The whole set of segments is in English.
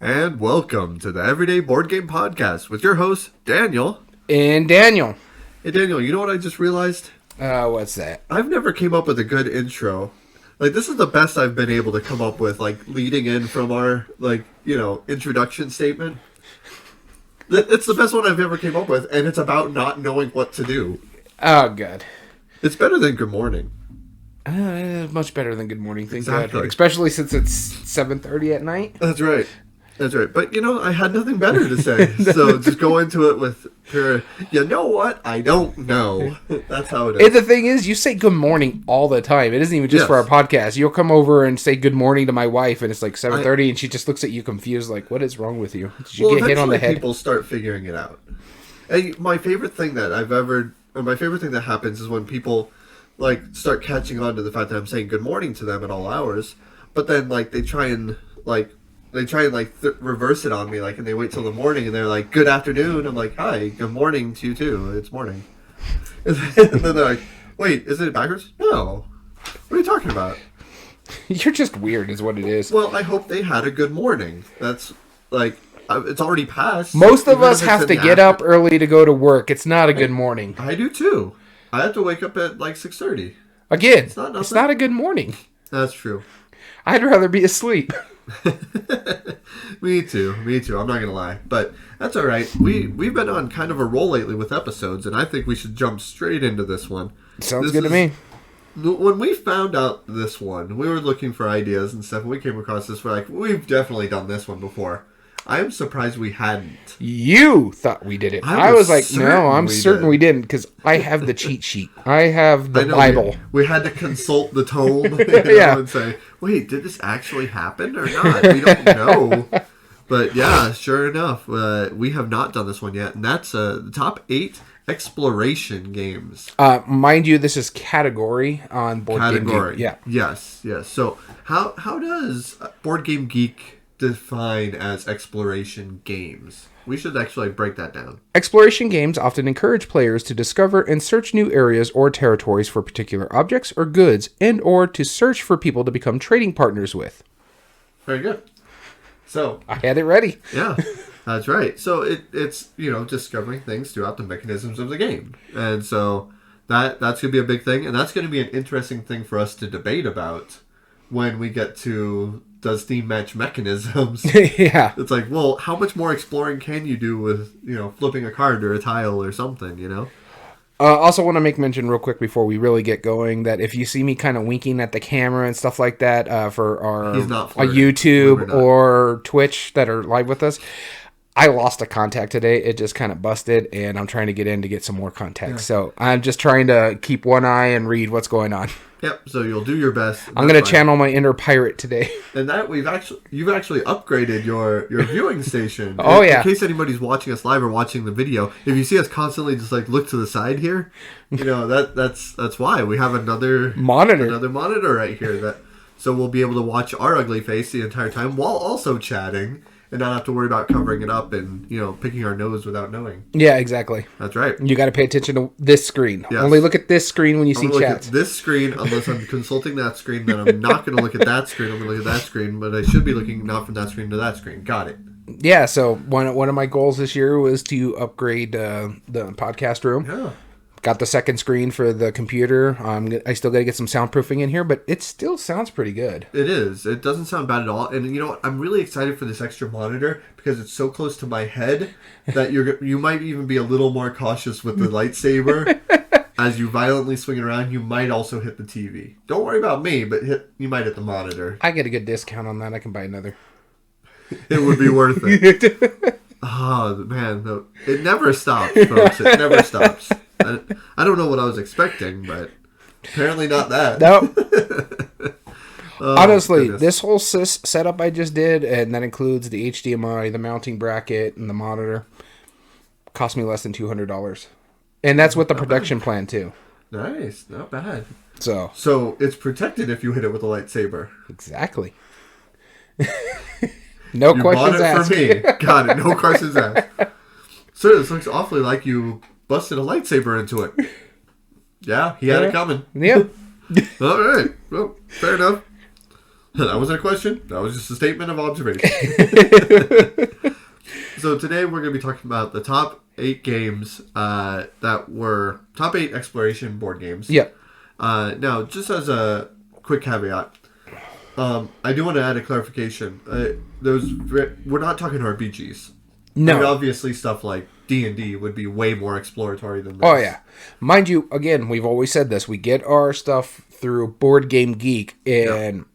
And welcome to the Everyday Board Game Podcast with your host, Daniel. And Daniel. Hey, Daniel, you know what I just realized? What's that? I've never came up with a good intro. Like, this is the best I've been able to come up with, like, leading in from our, introduction statement. It's the best one I've ever came up with, and it's about not knowing what to do. Oh, good. It's better than good morning. Much better than good morning, thank Exactly. God. Especially since it's 7:30 at night. That's right. That's right. But, I had nothing better to say. So just go into it with pure, you know what? I don't know. That's how it is. And the thing is, you say good morning all the time. It isn't even just for our podcast. You'll come over and say good morning to my wife, and it's like 7:30, and she just looks at you confused, like, what is wrong with you? Did you get hit on the head? People start figuring it out. And my favorite thing that happens is when people, start catching on to the fact that I'm saying good morning to them at all hours, but then, they try and reverse it on me, and they wait till the morning, and they're like, good afternoon. I'm like, hi, good morning to you too. It's morning. And then they're like, wait, isn't it backwards? No. What are you talking about? You're just weird is what it is. Well, I hope they had a good morning. That's, it's already passed. Most of us have to get up early to go to work. It's not a good morning. I do too. I have to wake up at, 6:30. Again, it's not a good morning. That's true. I'd rather be asleep. Me too. I'm not gonna lie, but that's all right. We've been on kind of a roll lately with episodes, and I think we should jump straight into this one. Sounds good to me. When we found out this one, we were looking for ideas and stuff, and we came across this. We're like, we've definitely done this one before. I am surprised we hadn't. You thought we did it. I was like, no, I'm certain we didn't, because I have the cheat sheet. I have the Bible. We had to consult the tome and say, wait, did this actually happen or not? We don't know. But yeah, sure enough, we have not done this one yet. And that's the top 8 exploration games. Mind you, this is category on Board Game Geek. Yeah. Yes. So how does Board Game Geek define as exploration games? We should actually break that down. Exploration games often encourage players to discover and search new areas or territories for particular objects or goods, and or to search for people to become trading partners with. Very good. So I had it ready. Yeah, that's right. So it's discovering things throughout the mechanisms of the game, and so that's going to be a big thing, and that's going to be an interesting thing for us to debate about when we get to does theme match mechanisms. Yeah. It's like, well, how much more exploring can you do with, flipping a card or a tile or something, Also want to make mention real quick before we really get going that if you see me kind of winking at the camera and stuff like that for our YouTube or Twitch that are live with us, I lost a contact today. It just kind of busted, and I'm trying to get in to get some more contacts. Yeah. So I'm just trying to keep one eye and read what's going on. Yep. So you'll do your best. I'm going to channel my inner pirate today. And that you've actually upgraded your viewing station. In In case anybody's watching us live or watching the video, if you see us constantly just look to the side here, that's why we have another monitor right here. So we'll be able to watch our ugly face the entire time while also chatting. And not have to worry about covering it up and, picking our nose without knowing. Yeah, exactly. That's right. You got to pay attention to this screen. Yes. Only look at this screen when you see look chats. At this screen, unless I'm consulting that screen, then I'm not going to look at that screen. I'm going to look at that screen, but I should be looking not from that screen to that screen. Got it. Yeah, so one of my goals this year was to upgrade the podcast room. Yeah. Got the second screen for the computer. I still got to get some soundproofing in here, but it still sounds pretty good. It is. It doesn't sound bad at all. And you know what? I'm really excited for this extra monitor because it's so close to my head that you might even be a little more cautious with the lightsaber. As you violently swing it around, you might also hit the TV. Don't worry about me, but you might hit the monitor. I get a good discount on that. I can buy another. It would be worth it. Oh, man. It never stops, folks. It never stops. I don't know what I was expecting, but apparently not that. Nope. Honestly, this whole setup I just did, and that includes the HDMI, the mounting bracket, and the monitor, cost me less than $200. And that's with the production plan, too. Nice. Not bad. So it's protected if you hit it with a lightsaber. Exactly. No questions asked. You bought it for me. Got it. No questions asked. Sir, this looks awfully like you busted a lightsaber into it. Yeah, he had it coming. Yeah. All right. Well, fair enough. That wasn't a question. That was just a statement of observation. So today we're going to be talking about the top 8 games that were top 8 exploration board games. Yep. Now, just as a quick caveat, I do want to add a clarification. We're not talking RPGs. No. Like, obviously, stuff like D&D would be way more exploratory than this. Oh, yeah. Mind you, again, we've always said this. We get our stuff through Board Game Geek, and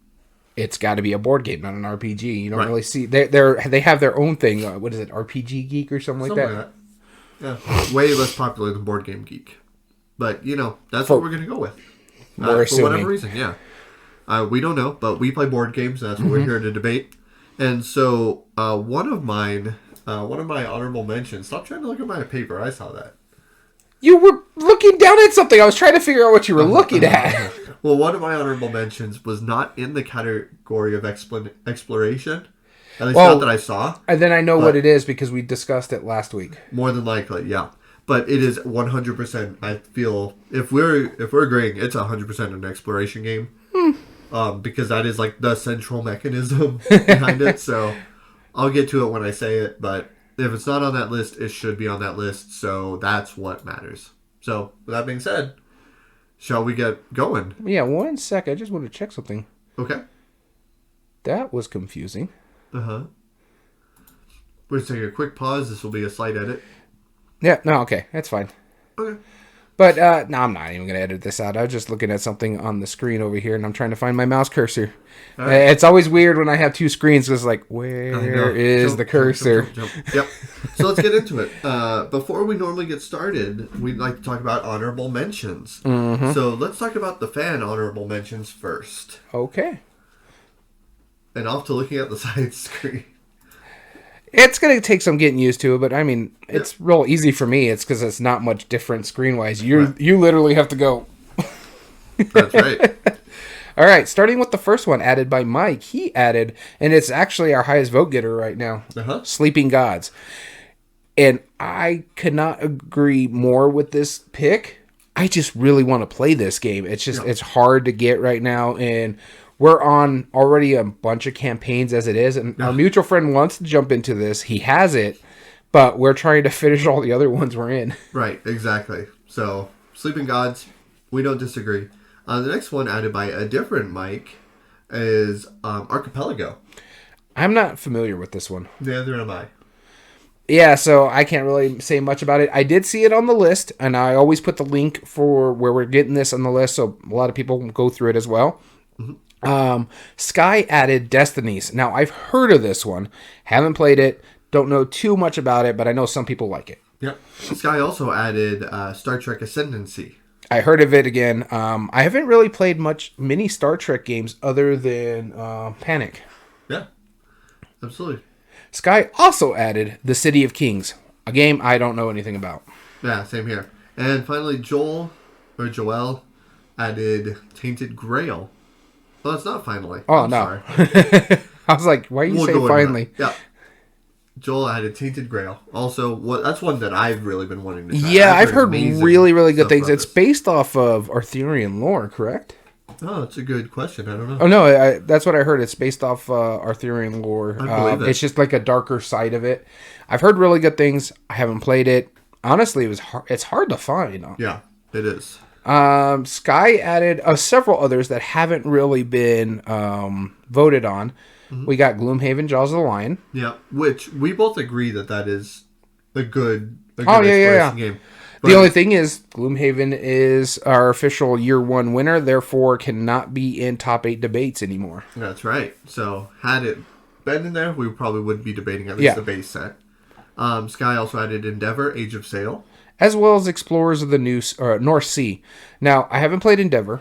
it's got to be a board game, not an RPG. You don't really see... They have their own thing. What is it? RPG Geek or something like that? Yeah. Way less popular than Board Game Geek. But, that's what we're going to go with. For whatever reason, yeah. We don't know, but we play board games, and that's what we're here to debate. And so, one of my honorable mentions... Stop trying to look at my paper. I saw that. You were looking down at something. I was trying to figure out what you were looking at. Well, one of my honorable mentions was not in the category of exploration. At least not that I saw. And then I know what it is because we discussed it last week. More than likely, yeah. But it is 100%, I feel, if we're agreeing, it's 100% an exploration game. Because that is like the central mechanism behind it. So I'll get to it when I say it, but if it's not on that list, it should be on that list. So that's what matters. So with that being said, shall we get going? Yeah, 1 sec. I just want to check something. Okay. That was confusing. Uh-huh. We're just taking a quick pause. This will be a slight edit. Yeah, no, okay. That's fine. Okay. But, no, I'm not even going to edit this out. I was just looking at something on the screen over here, and I'm trying to find my mouse cursor. Right. It's always weird when I have 2 screens, because, like, where is the cursor? Jump. Yep. So let's get into it. Before we normally get started, we'd like to talk about honorable mentions. Mm-hmm. So let's talk about the fan honorable mentions first. Okay. And off to looking at the side screen. It's going to take some getting used to it, but I mean, it's real easy for me. It's because it's not much different screen-wise. You literally have to go. That's right. All right, starting with the first one added by Mike. He added, and it's actually our highest vote getter right now, Sleeping Gods. And I could not agree more with this pick. I just really want to play this game. It's just it's hard to get right now, and we're on already a bunch of campaigns as it is, and our mutual friend wants to jump into this. He has it, but we're trying to finish all the other ones we're in. Right, exactly. So, Sleeping Gods, we don't disagree. The next one added by a different Mike is Archipelago. I'm not familiar with this one. Neither am I. Yeah, so I can't really say much about it. I did see it on the list, and I always put the link for where we're getting this on the list, so a lot of people go through it as well. Mm-hmm. Sky added Destinies. Now, I've heard of this one. Haven't played it. Don't know too much about it, but I know some people like it. Yep. Sky also added Star Trek Ascendancy. I heard of it again. I haven't really played many Star Trek games other than Panic. Yeah, absolutely. Sky also added The City of Kings, a game I don't know anything about. Yeah, same here. And finally, Joel added Tainted Grail. Well, it's not finally. Oh, I'm sorry. I was like, why are you saying finally? Yeah. Joel added Tainted Grail. Also, that's one that I've really been wanting to try. Yeah, I've heard really, really good things. It's based off of Arthurian lore, correct? Oh, that's a good question. I don't know. Oh, no, that's what I heard. It's based off Arthurian lore. I believe it. It's just like a darker side of it. I've heard really good things. I haven't played it. Honestly, it's hard to find. Yeah, it is. Sky added several others that haven't really been voted on. Mm-hmm. We got Gloomhaven, Jaws of the Lion. Yeah, which we both agree that is a good exploration game. But the only thing is, Gloomhaven is our official year 1 winner, therefore cannot be in top 8 debates anymore. That's right. So, had it been in there, we probably wouldn't be debating at least the base set. Sky also added Endeavor, Age of Sail. As well as Explorers of the North Sea. Now, I haven't played Endeavor.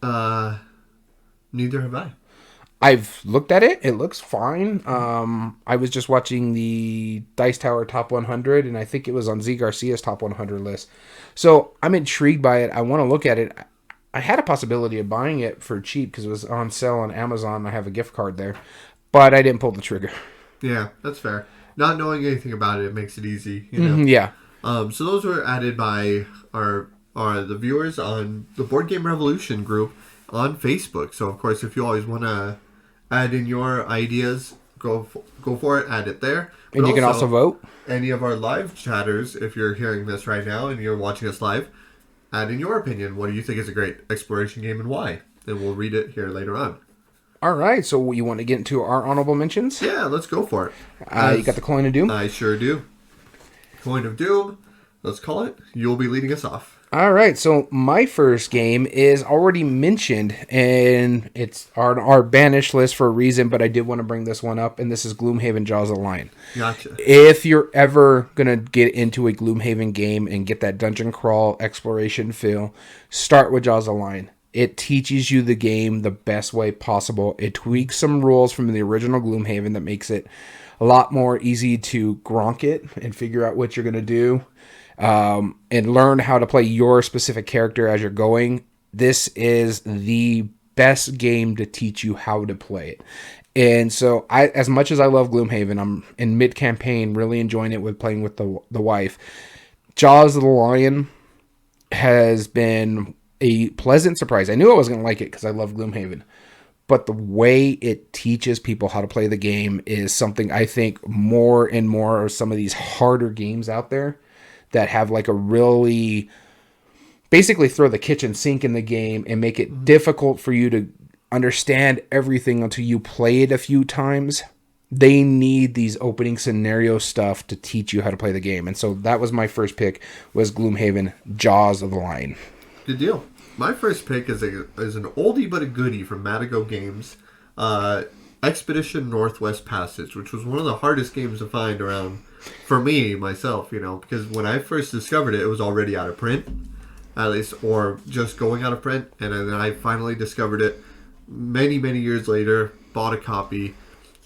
Neither have I. I've looked at it. It looks fine. I was just watching the Dice Tower Top 100, and I think it was on Z Garcia's Top 100 list. So I'm intrigued by it. I want to look at it. I had a possibility of buying it for cheap because it was on sale on Amazon. I have a gift card there. But I didn't pull the trigger. Yeah, that's fair. Not knowing anything about it makes it easy. You know? Yeah. So those were added by the viewers on the Board Game Revolution group. on Facebook. So, of course, if you always want to add in your ideas, go for it, add it there. But and you can also vote. Any of our live chatters, if you're hearing this right now and you're watching us live, add in your opinion. What do you think is a great exploration game and why? And we'll read it here later on. All right, so you want to get into our honorable mentions? Yeah, let's go for it. You got the Coin of Doom? I sure do. Coin of Doom, let's call it. You'll be leading us off. All right, so my first game is already mentioned, and it's on our banished list for a reason, but I did want to bring this one up, and this is Gloomhaven Jaws of the Lion. Gotcha. If you're ever going to get into a Gloomhaven game and get that dungeon crawl exploration feel, start with Jaws of the Lion. It teaches you the game the best way possible. It tweaks some rules from the original Gloomhaven that makes it a lot more easy to gronk it and figure out what you're going to do. And learn how to play your specific character as you're going. This is the best game to teach you how to play it. And so, as much as I love Gloomhaven, I'm in mid-campaign, really enjoying it with playing with the wife. Jaws of the Lion has been a pleasant surprise. I knew I was going to like it because I love Gloomhaven. But the way it teaches people how to play the game is something I think more and more of some of these harder games out there that have like a really basically throw the kitchen sink in the game and make it difficult for you to understand everything until you play it a few times. They need these opening scenario stuff to teach you how to play the game. And so that was my first pick, was Gloomhaven Jaws of the Lion. Good deal. My first pick is an oldie but a goodie from Matago Games. Expedition Northwest Passage, which was one of the hardest games to find around for me, myself, because when I first discovered it, it was already out of print, at least, or just going out of print, and then I finally discovered it many, many years later, bought a copy,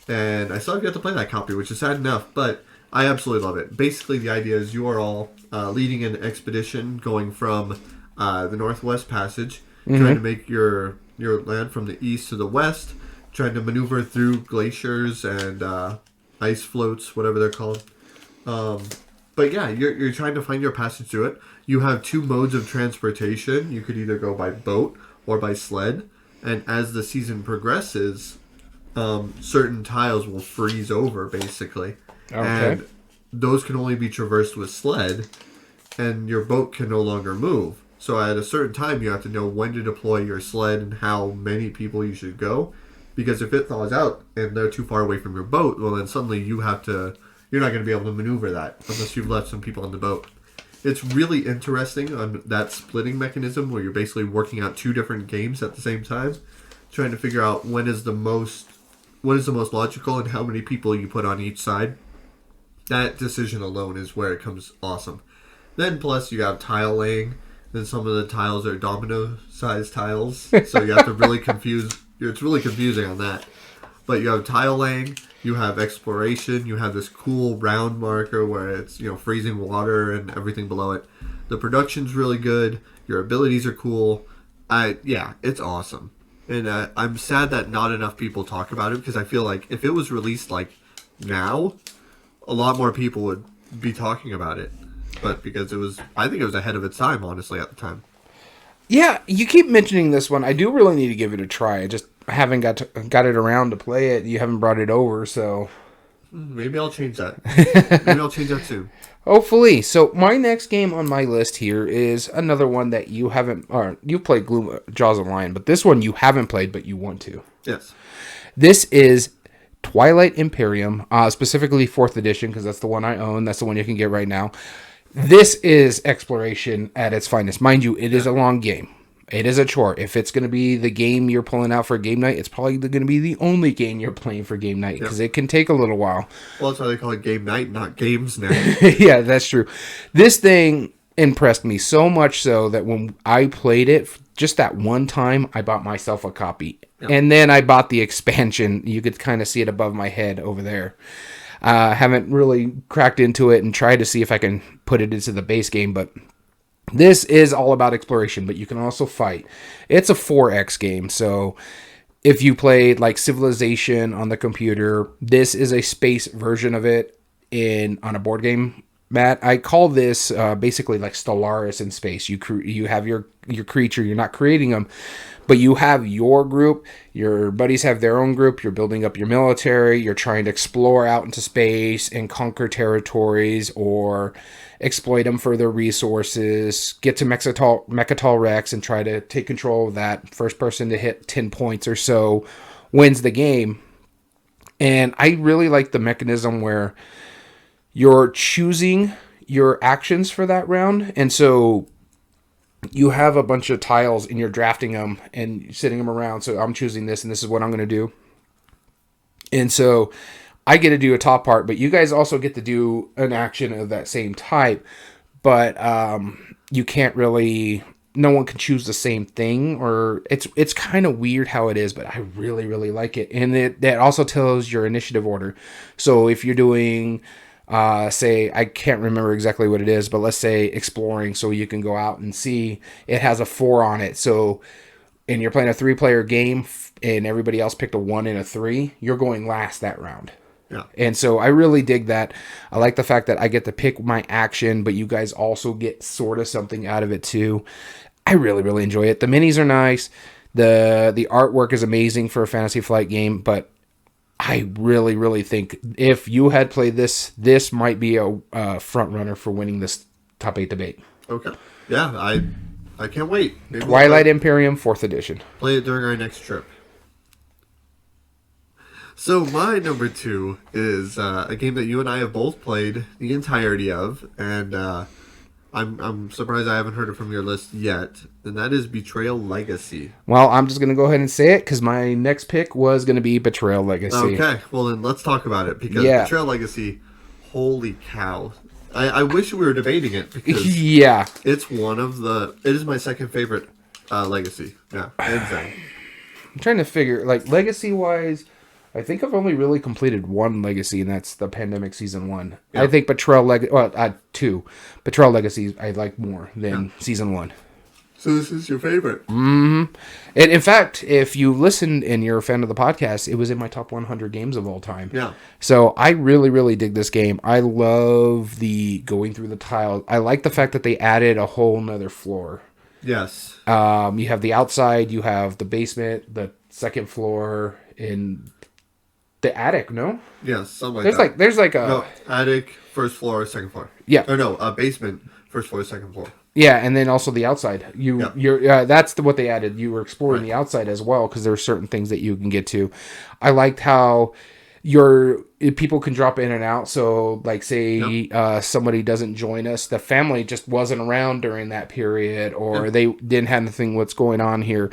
and I still have yet to play that copy, which is sad enough, but I absolutely love it. Basically, the idea is you are all leading an expedition going from the Northwest Passage, trying to make your land from the east to the west, trying to maneuver through glaciers and ice floats, whatever they're called. But yeah, you're trying to find your passage through it. You have two modes of transportation. You could either go by boat or by sled. And as the season progresses, certain tiles will freeze over, basically. Okay. And those can only be traversed with sled, and your boat can no longer move. So at a certain time, you have to know when to deploy your sled and how many people you should go. Because if it thaws out and they're too far away from your boat, well, then suddenly you're not going to be able to maneuver that unless you've left some people on the boat. It's really interesting on that splitting mechanism where you're basically working out two different games at the same time, trying to figure out what is the most logical and how many people you put on each side. That decision alone is where it comes awesome. Then plus you have tile laying. Then some of the tiles are domino-sized tiles, so you have to really it's really confusing on that. But you have tile laying, you have exploration, you have this cool round marker where it's, freezing water and everything below it. The production's really good. Your abilities are cool. It's awesome. And I'm sad that not enough people talk about it, because I feel like if it was released like now, a lot more people would be talking about it. But because I think it was ahead of its time, honestly, at the time. Yeah, you keep mentioning this one. I do really need to give it a try. I just haven't got it around to play it. You haven't brought it over, so maybe I'll change that. Maybe I'll change that soon. Hopefully. So my next game on my list here is another one that you haven't, or you played Jaws of the Lion, but this one you haven't played, but you want to. Yes. This is Twilight Imperium, specifically 4th edition, because that's the one I own. That's the one you can get right now. This is exploration at its finest. Mind you, it is a long game. It is a chore. If it's going to be the game you're pulling out for game night, it's probably going to be the only game you're playing for game night, because it can take a little while. Well, that's why they call it game night, not games night. Yeah, that's true. This thing impressed me so much so that when I played it, just that one time, I bought myself a copy. Yep. And then I bought the expansion. You could kind of see it above my head over there. Haven't really cracked into it and tried to see if I can put it into the base game, but this is all about exploration, but you can also fight. It's a 4X game, so if you played like Civilization on the computer, this is a space version of it on a board game. Matt, I call this basically like Stellaris in space. You have your creature, you're not creating them, But you have your group, your buddies have their own group, you're building up your military, you're trying to explore out into space and conquer territories or exploit them for their resources, get to Mechatol Rex and try to take control of that. First person to hit 10 points or so wins the game. And I really like the mechanism where you're choosing your actions for that round. And so you have a bunch of tiles and you're drafting them and sitting them around. So I'm choosing this and this is what I'm going to do. And so I get to do a top part, but you guys also get to do an action of that same type. But you can't really... No one can choose the same thing, or it's kind of weird how it is, but I really, really like it. And that also tells your initiative order. So if you're doing, say, I can't remember exactly what it is, but let's say exploring, so you can go out and see, it has a 4 on it. So, and you're playing a 3-player game, and everybody else picked a 1 and a 3, you're going last that round. Yeah. And so I really dig that. I like the fact that I get to pick my action, but you guys also get sort of something out of it too. I really, really enjoy it. The minis are nice. The artwork is amazing for a Fantasy Flight game, but I really, really think if you had played this might be a front runner for winning this top 8 debate. Okay. Yeah, I can't wait. Maybe Twilight Imperium 4th edition. Play it during our next trip. So my number 2 is a game that you and I have both played the entirety of, and I'm surprised I haven't heard it from your list yet, and that is Betrayal Legacy. Well, I'm just going to go ahead and say it, because my next pick was going to be Betrayal Legacy. Okay, well then let's talk about it, because Betrayal Legacy, holy cow. I wish we were debating it, because it's it is my second favorite Legacy. Yeah, I'm trying to figure, like, Legacy-wise... I think I've only really completed one Legacy, and that's the Pandemic Season 1. Yep. I think Betrayal Legacy... 2. Betrayal Legacy I like more than Season 1. So this is your favorite? Mm-hmm. And in fact, if you listened and you're a fan of the podcast, it was in my top 100 games of all time. Yeah. So I really, really dig this game. I love the going through the tiles. I like the fact that they added a whole nother floor. Yes. You have the outside, you have the basement, the second floor, and... the attic, no? Yes, something like that. There's like a... No, attic, first floor, second floor. Yeah. Or no, basement, first floor, second floor. Yeah, and then also the outside. That's what they added. You were exploring the outside as well, because there are certain things that you can get to. I liked how people can drop in and out. So, like, say somebody doesn't join us, the family just wasn't around during that period, or they didn't have anything what's going on here.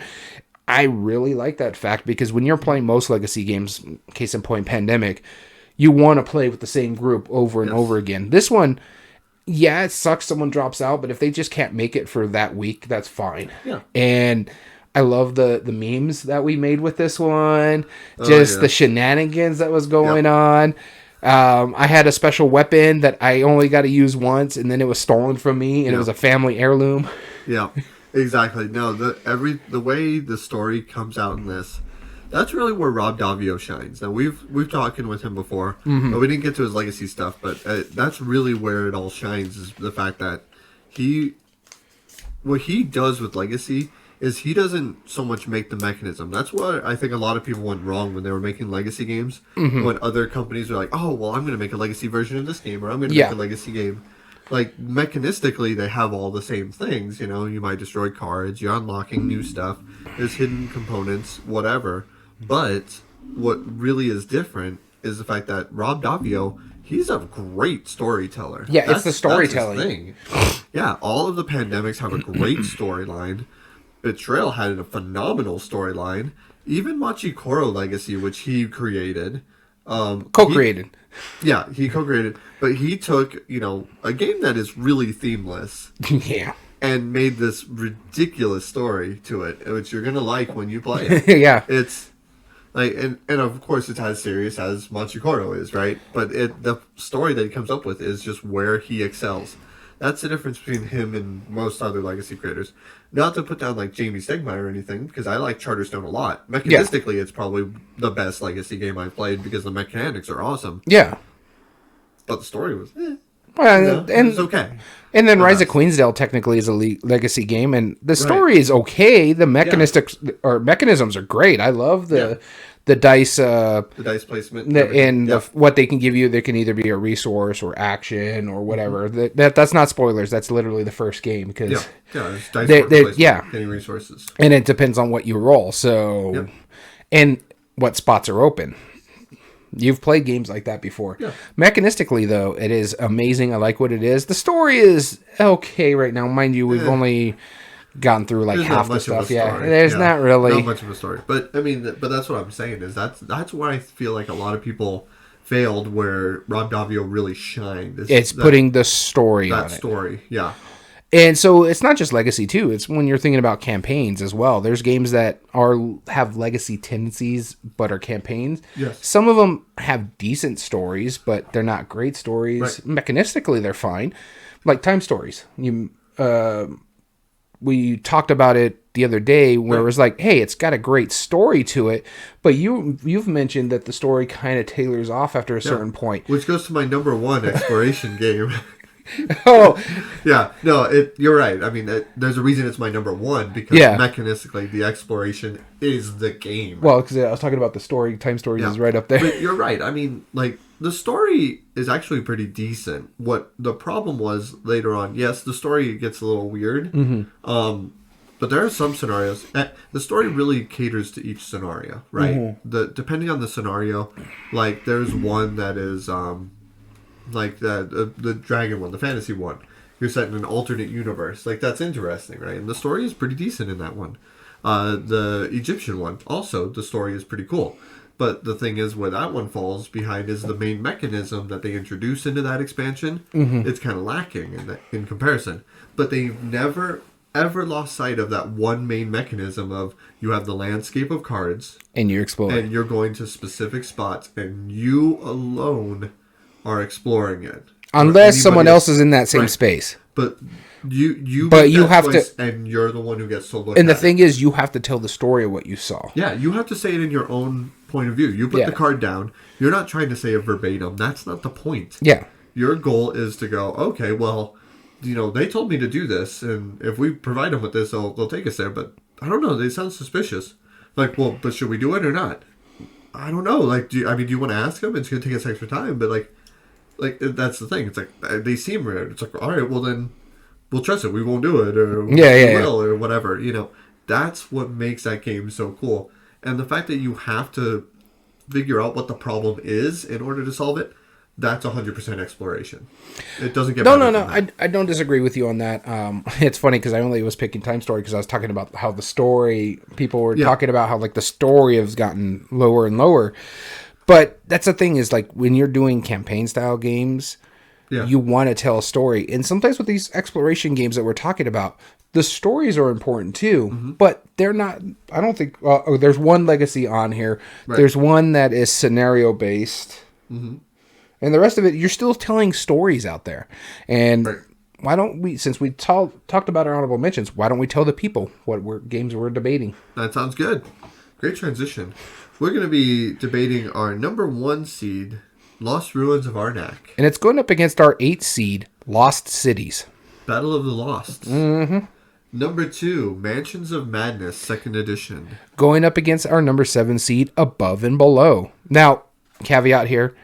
I really like that fact, because when you're playing most Legacy games, case in point Pandemic, you want to play with the same group over and over again. This one, it sucks someone drops out, but if they just can't make it for that week, that's fine. Yeah. And I love the memes that we made with this one, the shenanigans that was going on. I had a special weapon that I only got to use once, and then it was stolen from me, and it was a family heirloom. Yeah. Exactly. No, the way the story comes out in this, that's really where Rob Daviau shines. Now we've talking with him before, but we didn't get to his Legacy stuff. But that's really where it all shines, is the fact that what he does with Legacy is he doesn't so much make the mechanism. That's what I think a lot of people went wrong when they were making Legacy games. When other companies are like, oh well, I'm going to make a Legacy version of this game, or I'm going to make a Legacy game. Like, mechanistically, they have all the same things, you know, you might destroy cards, you're unlocking new stuff, there's hidden components, whatever. But what really is different is the fact that Rob Daviau, he's a great storyteller. Yeah, it's the storytelling. That's his thing. Yeah, all of the Pandemics have a great storyline. Betrayal had a phenomenal storyline. Even Machikoro Legacy, which he created. Co-created. He co-created, but he took, a game that is really themeless. And made this ridiculous story to it, which you're going to like when you play it. It's like, and of course it's as serious as Machikoro is, right? But the story that he comes up with is just where he excels. That's the difference between him and most other Legacy creators. Not to put down like Jamie Stegmaier or anything, because I like Charterstone a lot. Mechanistically, it's probably the best Legacy game I've played, because the mechanics are awesome. Yeah. But the story was Well, and it's okay. And then Rise of Queensdale technically is a legacy game, and the story is okay. The mechanisms are great. I love the dice. The dice placement. What they can give you. They can either be a resource or action or whatever. That's not spoilers. That's literally the first game because it's dice getting resources, and it depends on what you roll. So, and what spots are open. You've played games like that before. Yeah. Mechanistically, though, it is amazing. I like what it is. The story is okay right now. Mind you, we've only gotten through like half the stuff. There's not really not much of a story. But I mean, that's what I'm saying is that's where I feel like a lot of people failed, where Rob Daviau really shined. It's putting the story on it. That story, yeah. And so it's not just legacy too. It's when you're thinking about campaigns as well. There's games that have legacy tendencies but are campaigns. Yes. Some of them have decent stories, but they're not great stories. Right. Mechanistically, they're fine. Like Time Stories. We talked about it the other day where it was like, hey, it's got a great story to it, but you've mentioned that the story kind of tailors off after a certain point. Which goes to my number one exploration game. Oh, yeah. No, you're right. I mean, there's a reason it's my number one because mechanistically, the exploration is the game. Well, because I was talking about the story. Time Stories is right up there. But you're right. I mean, like the story is actually pretty decent. What the problem was later on? Yes, the story gets a little weird. Mm-hmm. But there are some scenarios. The story really caters to each scenario, right? Mm-hmm. Depending on the scenario, like there's one that is. Like the dragon one, the fantasy one. You're set in an alternate universe. Like, that's interesting, right? And the story is pretty decent in that one. The Egyptian one, also, the story is pretty cool. But the thing is, where that one falls behind is the main mechanism that they introduce into that expansion. Mm-hmm. It's kind of lacking in comparison. But they've never, ever lost sight of that one main mechanism of you have the landscape of cards. And you're exploring. And you're going to specific spots. And you alone are exploring it, unless someone else is in that same space. But you have to, and you're the one who gets to look. And the thing is, you have to tell the story of what you saw. Yeah, you have to say it in your own point of view. You put the card down. You're not trying to say it verbatim. That's not the point. Yeah, your goal is to go. Okay, well, they told me to do this, and if we provide them with this, they'll take us there. But I don't know. They sound suspicious. Like, well, but should we do it or not? I don't know. Like, do you want to ask them? It's going to take us extra time, but like that's the thing. It's like they seem weird. It's like, all right, well then we'll trust it. We won't do it, or we will, or whatever. That's what makes that game so cool. And the fact that you have to figure out what the problem is in order to solve it. That's 100% exploration. It doesn't get better. No. I don't disagree with you on that. It's funny because I only was picking Time Story because I was talking about how the story. People were talking about how like the story has gotten lower and lower. But that's the thing is like when you're doing campaign style games, you want to tell a story. And sometimes with these exploration games that we're talking about, the stories are important too, but they're not. I don't think. There's one legacy on here. Right. There's one that is scenario based, and the rest of it, you're still telling stories out there. And why don't we? Since we talked about our honorable mentions, why don't we tell the people what games we're debating? That sounds good. Great transition. We're going to be debating our number 1 seed, Lost Ruins of Arnak. And it's going up against our 8 seed, Lost Cities. Battle of the Lost. Mm-hmm. Number 2, Mansions of Madness, 2nd edition. Going up against our number 7 seed, Above and Below. Now, caveat here.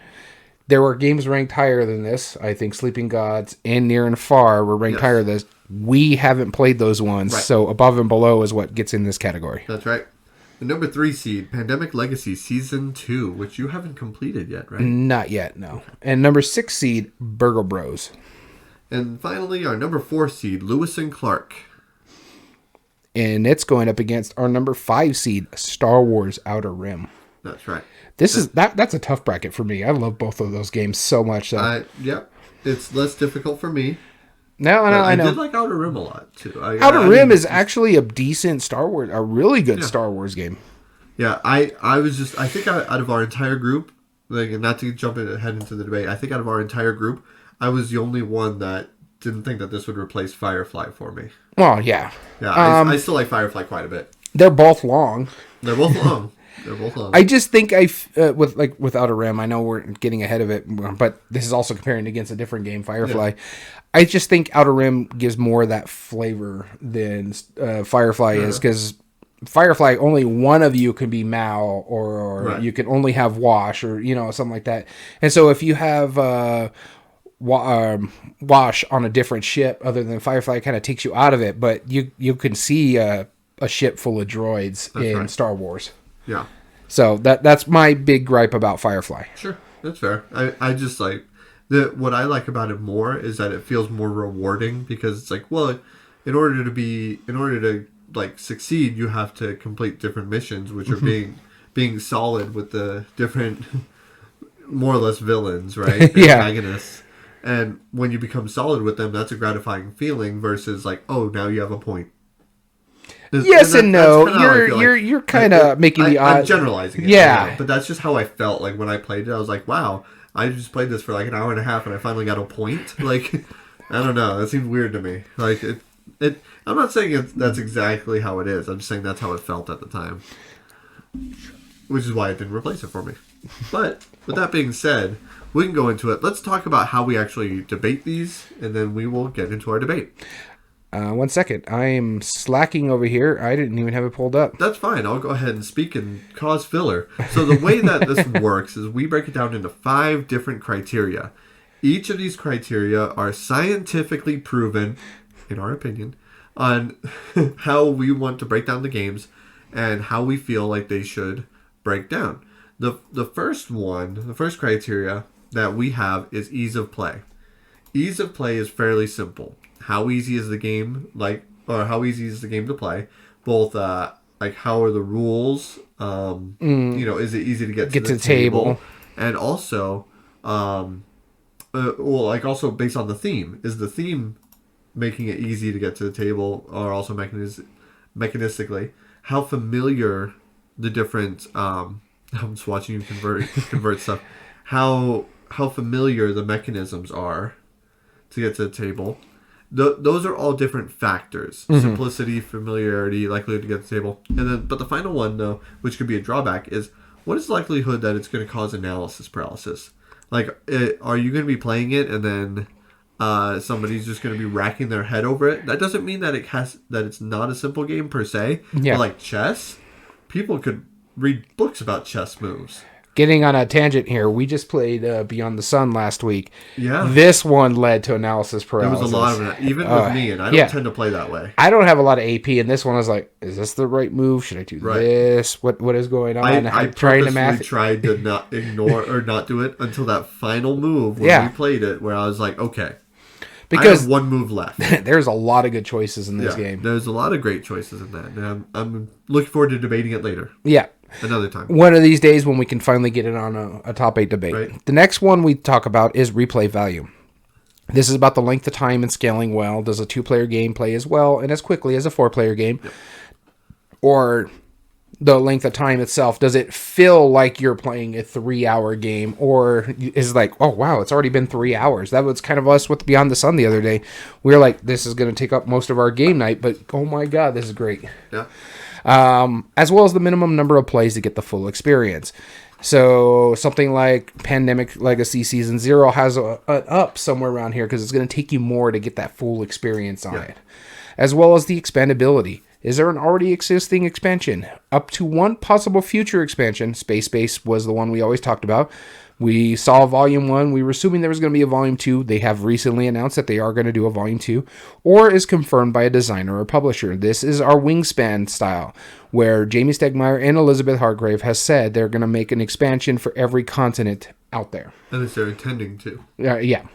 There were games ranked higher than this. I think Sleeping Gods and Near and Far were ranked higher than this. We haven't played those ones, so Above and Below is what gets in this category. That's right. The number 3 seed, Pandemic Legacy Season 2, which you haven't completed yet, right? Not yet, no. And number 6 seed, Burgle Bros. And finally, our number 4 seed, Lewis and Clark. And it's going up against our number 5 seed, Star Wars Outer Rim. That's right. That's a tough bracket for me. I love both of those games so much. Yep. It's less difficult for me. No, I know. I did like Outer Rim a lot, too. Outer Rim is actually a decent Star Wars, a really good Star Wars game. Yeah, I think out of our entire group, like, and not to jump ahead into the debate, I think out of our entire group, I was the only one that didn't think that this would replace Firefly for me. Well, yeah. Yeah, I still like Firefly quite a bit. They're both long. They're both on. I just think with Outer Rim, I know we're getting ahead of it, but this is also comparing against a different game, Firefly. Yeah. I just think Outer Rim gives more of that flavor than Firefly is, because Firefly, only one of you can be Mal, or you can only have Wash, or something like that. And so if you have Wash on a different ship other than Firefly, it kind of takes you out of it. But you can see a ship full of droids in Star Wars. Yeah. So that's my big gripe about Firefly. Sure, that's fair. I just like what I like about it more is that it feels more rewarding, because it's like, well, in order to like succeed, you have to complete different missions, which are being solid with the different more or less villains, right? Antagonists. And when you become solid with them, that's a gratifying feeling, versus like, oh, now you have a point. Yes and no. You're kind of making the odd. I'm generalizing it. Yeah. But that's just how I felt like when I played it. I was like, wow, I just played this for like an hour and a half and I finally got a point. Like, I don't know. That seemed weird to me. Like, I'm not saying that's exactly how it is. I'm just saying that's how it felt at the time. Which is why it didn't replace it for me. But with that being said, we can go into it. Let's talk about how we actually debate these, and then we will get into our debate. 1 second. I am slacking over here. I didn't even have it pulled up. That's fine. I'll go ahead and speak and cause filler. So the way that this works is we break it down into 5 different criteria. Each of these criteria are scientifically proven, in our opinion, on how we want to break down the games and how we feel like they should break down. The first criteria that we have is ease of play. Ease of play is fairly simple. How easy is the game, how easy is the game to play? Both, like, how are the rules? Is it easy to get to the table? And also, also based on the theme. Is the theme making it easy to get to the table, or also mechanistically? How familiar the different... I'm just watching you convert stuff. How familiar the mechanisms are to get to the table. Those are all different factors. Mm-hmm. Simplicity, familiarity, likelihood to get to the table. But the final one, though, which could be a drawback, is what is the likelihood that it's going to cause analysis paralysis? Like, are you going to be playing it and then somebody's just going to be racking their head over it? That doesn't mean that it's not a simple game per se. Yeah. But like chess, people could read books about chess moves. Getting on a tangent here, we just played Beyond the Sun last week. Yeah. This one led to analysis paralysis. There was a lot of it, even with me, and I don't tend to play that way. I don't have a lot of AP, and this one was like, is this the right move? Should I do this? What is going on? I purposely tried to not ignore or not do it until that final move when we played it, where I was like, okay. Because I have one move left. There's a lot of good choices in this game. There's a lot of great choices in that. And I'm looking forward to debating it later. Yeah. Another time. One of these days when we can finally get it on a top 8 debate. Right. The next one we talk about is replay value. This is about the length of time and scaling well. Does a 2-player game play as well and as quickly as a 4-player game? Yep. Or the length of time itself. Does it feel like you're playing a 3-hour game? Or is it like, oh, wow, it's already been 3 hours? That was kind of us with Beyond the Sun the other day. We were like, this is going to take up most of our game night, but oh my God, this is great. Yeah. As well as the minimum number of plays to get the full experience. So something like Pandemic Legacy Season 0 has an up somewhere around here because it's going to take you more to get that full experience on it. As well as the expandability. Is there an already existing expansion? Up to one possible future expansion. Space Base was the one we always talked about. We saw Volume 1. We were assuming there was going to be a Volume 2. They have recently announced that they are going to do a Volume 2. Or is confirmed by a designer or publisher. This is our Wingspan style, where Jamie Stegmaier and Elizabeth Hargrave has said they're going to make an expansion for every continent out there. And they're intending to. Yeah.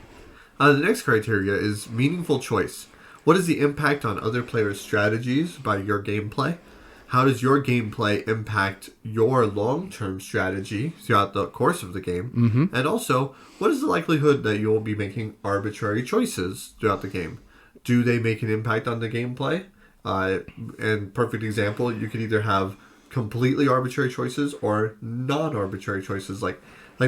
The next criteria is meaningful choice. What is the impact on other players' strategies by your gameplay? How does your gameplay impact your long-term strategy throughout the course of the game? Mm-hmm. And also, what is the likelihood that you will be making arbitrary choices throughout the game? Do they make an impact on the gameplay? And perfect example, you could either have completely arbitrary choices or non-arbitrary choices. Like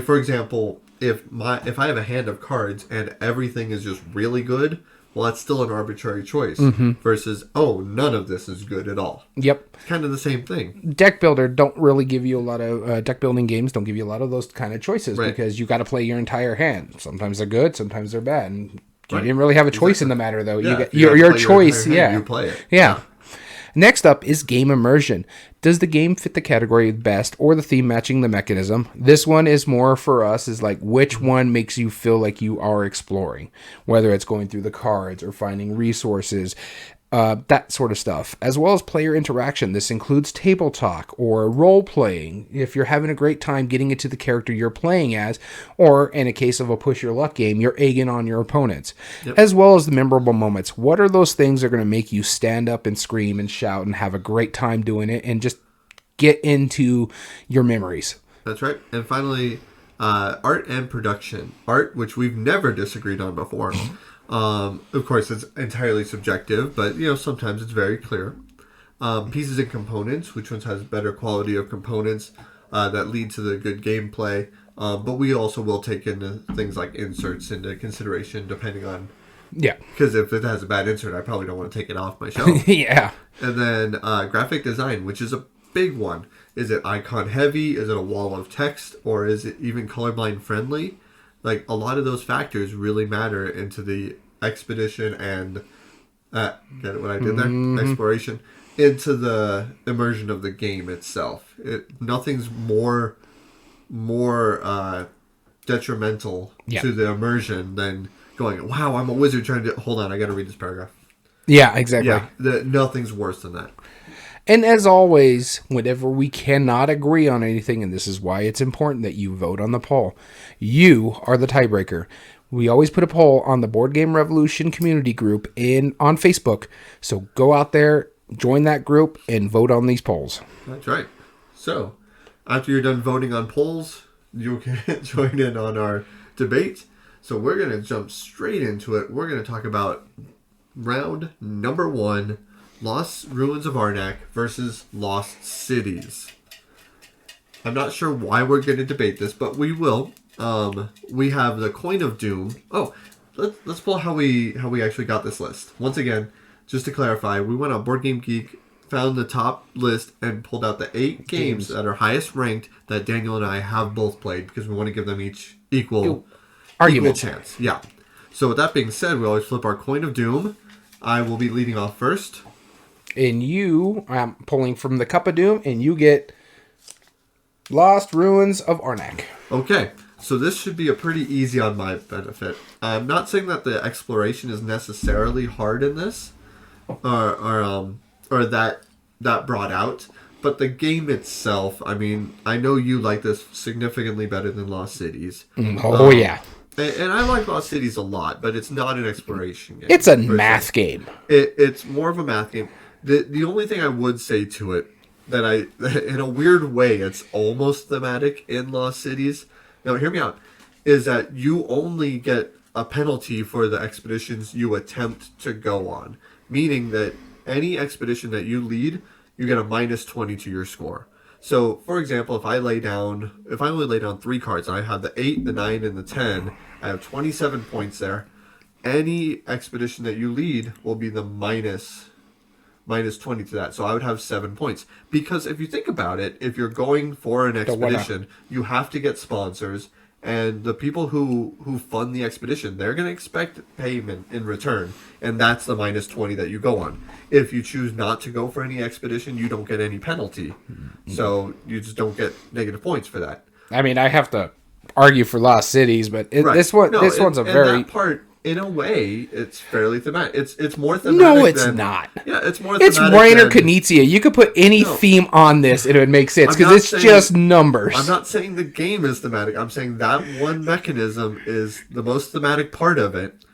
for example, if I have a hand of cards and everything is just really good, well, that's still an arbitrary choice. Versus, oh, none of this is good at all. Yep. It's kind of the same thing. Deck builder don't really give you a lot of deck building games. Don't give you a lot of those kind of choices because you got to play your entire hand. Sometimes they're good, sometimes they're bad. And you didn't really have a choice in the matter, though. Yeah, you get your choice. You play it. Yeah. Next up is game immersion. Does the game fit the category best or the theme matching the mechanism? This one is more for us is like which one makes you feel like you are exploring, whether it's going through the cards or finding resources, that sort of stuff, as well as player interaction. This includes table talk or role playing if you're having a great time getting into the character you're playing as, or in a case of a push your luck game, you're egging on your opponents, as well as the memorable moments. What are those things that are going to make you stand up and scream and shout and have a great time doing it and just get into your memories? That's right. And finally, art and production. Art, which we've never disagreed on before. Of course, it's entirely subjective, but sometimes it's very clear. Pieces and components, which ones has better quality of components that lead to the good gameplay. But we also will take into things like inserts into consideration, depending on. Yeah. Because if it has a bad insert, I probably don't want to take it off my shelf. Yeah. And then graphic design, which is a big one. Is it icon heavy? Is it a wall of text? Or is it even colorblind friendly? Like, a lot of those factors really matter into the expedition and, get what I did there? Exploration. Into the immersion of the game itself. Nothing's more detrimental to the immersion than going, wow, I'm a wizard trying to... Hold on, I got to read this paragraph. Yeah, exactly. Yeah, nothing's worse than that. And as always, whenever we cannot agree on anything, and this is why it's important that you vote on the poll, you are the tiebreaker. We always put a poll on the Board Game Revolution community group on Facebook. So go out there, join that group, and vote on these polls. That's right. So, after you're done voting on polls, you can join in on our debate. So we're going to jump straight into it. We're going to talk about round number 1, Lost Ruins of Arnak versus Lost Cities. I'm not sure why we're going to debate this, but we will. We have the Coin of Doom. Oh, let's pull how we actually got this list. Once again, just to clarify, we went on Board Game Geek, found the top list, and pulled out the 8 games that are highest ranked that Daniel and I have both played because we want to give them each equal chance. Yeah. So with that being said, we always flip our Coin of Doom. I will be leading off first. And I'm pulling from the Cup of Doom, and you get Lost Ruins of Arnak. Okay, so this should be a pretty easy on my benefit. I'm not saying that the exploration is necessarily hard in this, or that brought out, but the game itself. I mean, I know you like this significantly better than Lost Cities. Yeah. And I like Lost Cities a lot, but it's not an exploration game. It's a math game. It's more of a math game. The only thing I would say to it, that in a weird way, it's almost thematic in Lost Cities. Now, hear me out. Is that you only get a penalty for the expeditions you attempt to go on. Meaning that any expedition that you lead, you get a minus 20 to your score. So, for example, if I only lay down 3 cards, and I have the 8, the 9, and the 10, I have 27 points there. Any expedition that you lead will be the minus 20 to that. So I would have 7 points. Because if you think about it, if you're going for an expedition, you have to get sponsors. And the people who fund the expedition, they're going to expect payment in return. And that's the minus 20 that you go on. If you choose not to go for any expedition, you don't get any penalty. So you just don't get negative points for that. I mean, I have to argue for Lost Cities, but this one's a very... That part, in a way, it's fairly thematic. It's more thematic. No, it's not. Yeah, it's more thematic. It's Reiner Knizia. You could put any theme on this, and it would make sense, because it's just numbers. I'm not saying the game is thematic. I'm saying that one mechanism is the most thematic part of it,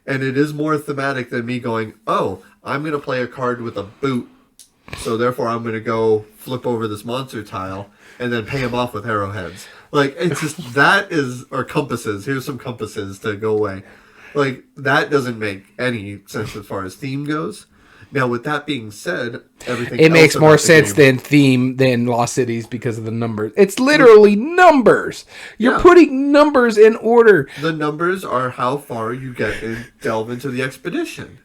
and it is more thematic than me going, oh, I'm going to play a card with a boot, so therefore I'm going to go flip over this monster tile, and then pay him off with arrowheads. Like, it's just, or compasses. Here's some compasses to go away. Like, that doesn't make any sense as far as theme goes. Now, with that being said, everything it makes more sense than Lost Cities because of the numbers. It's literally numbers. You're putting numbers in order. The numbers are how far you get and delve into the expedition.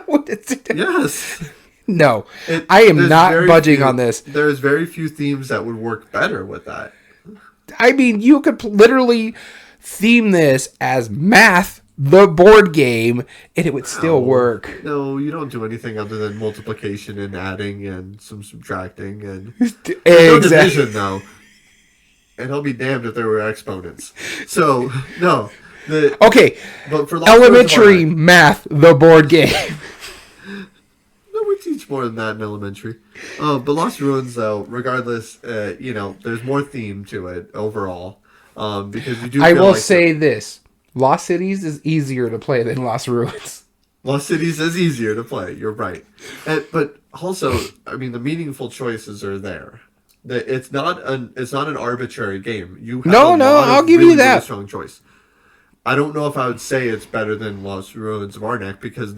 No, yes. No, I am not budging on this. There's very few themes that would work better with that. I mean, you could literally theme this as math, the board game, and it would still work. No, you don't do anything other than multiplication and adding and some subtracting and no division though. And I'll be damned if there were exponents. So no. Okay. But for elementary math, the board game. No, we teach more than that in elementary. But Lost Ruins, though, regardless, there's more theme to it overall. Because you do. I will say this: Lost Cities is easier to play than Lost Ruins. Lost Cities is easier to play. You're right, but also, I mean, the meaningful choices are there. It's not an arbitrary game. You have I'll give you that. Really strong choice. I don't know if I would say it's better than Lost Ruins of Arnak because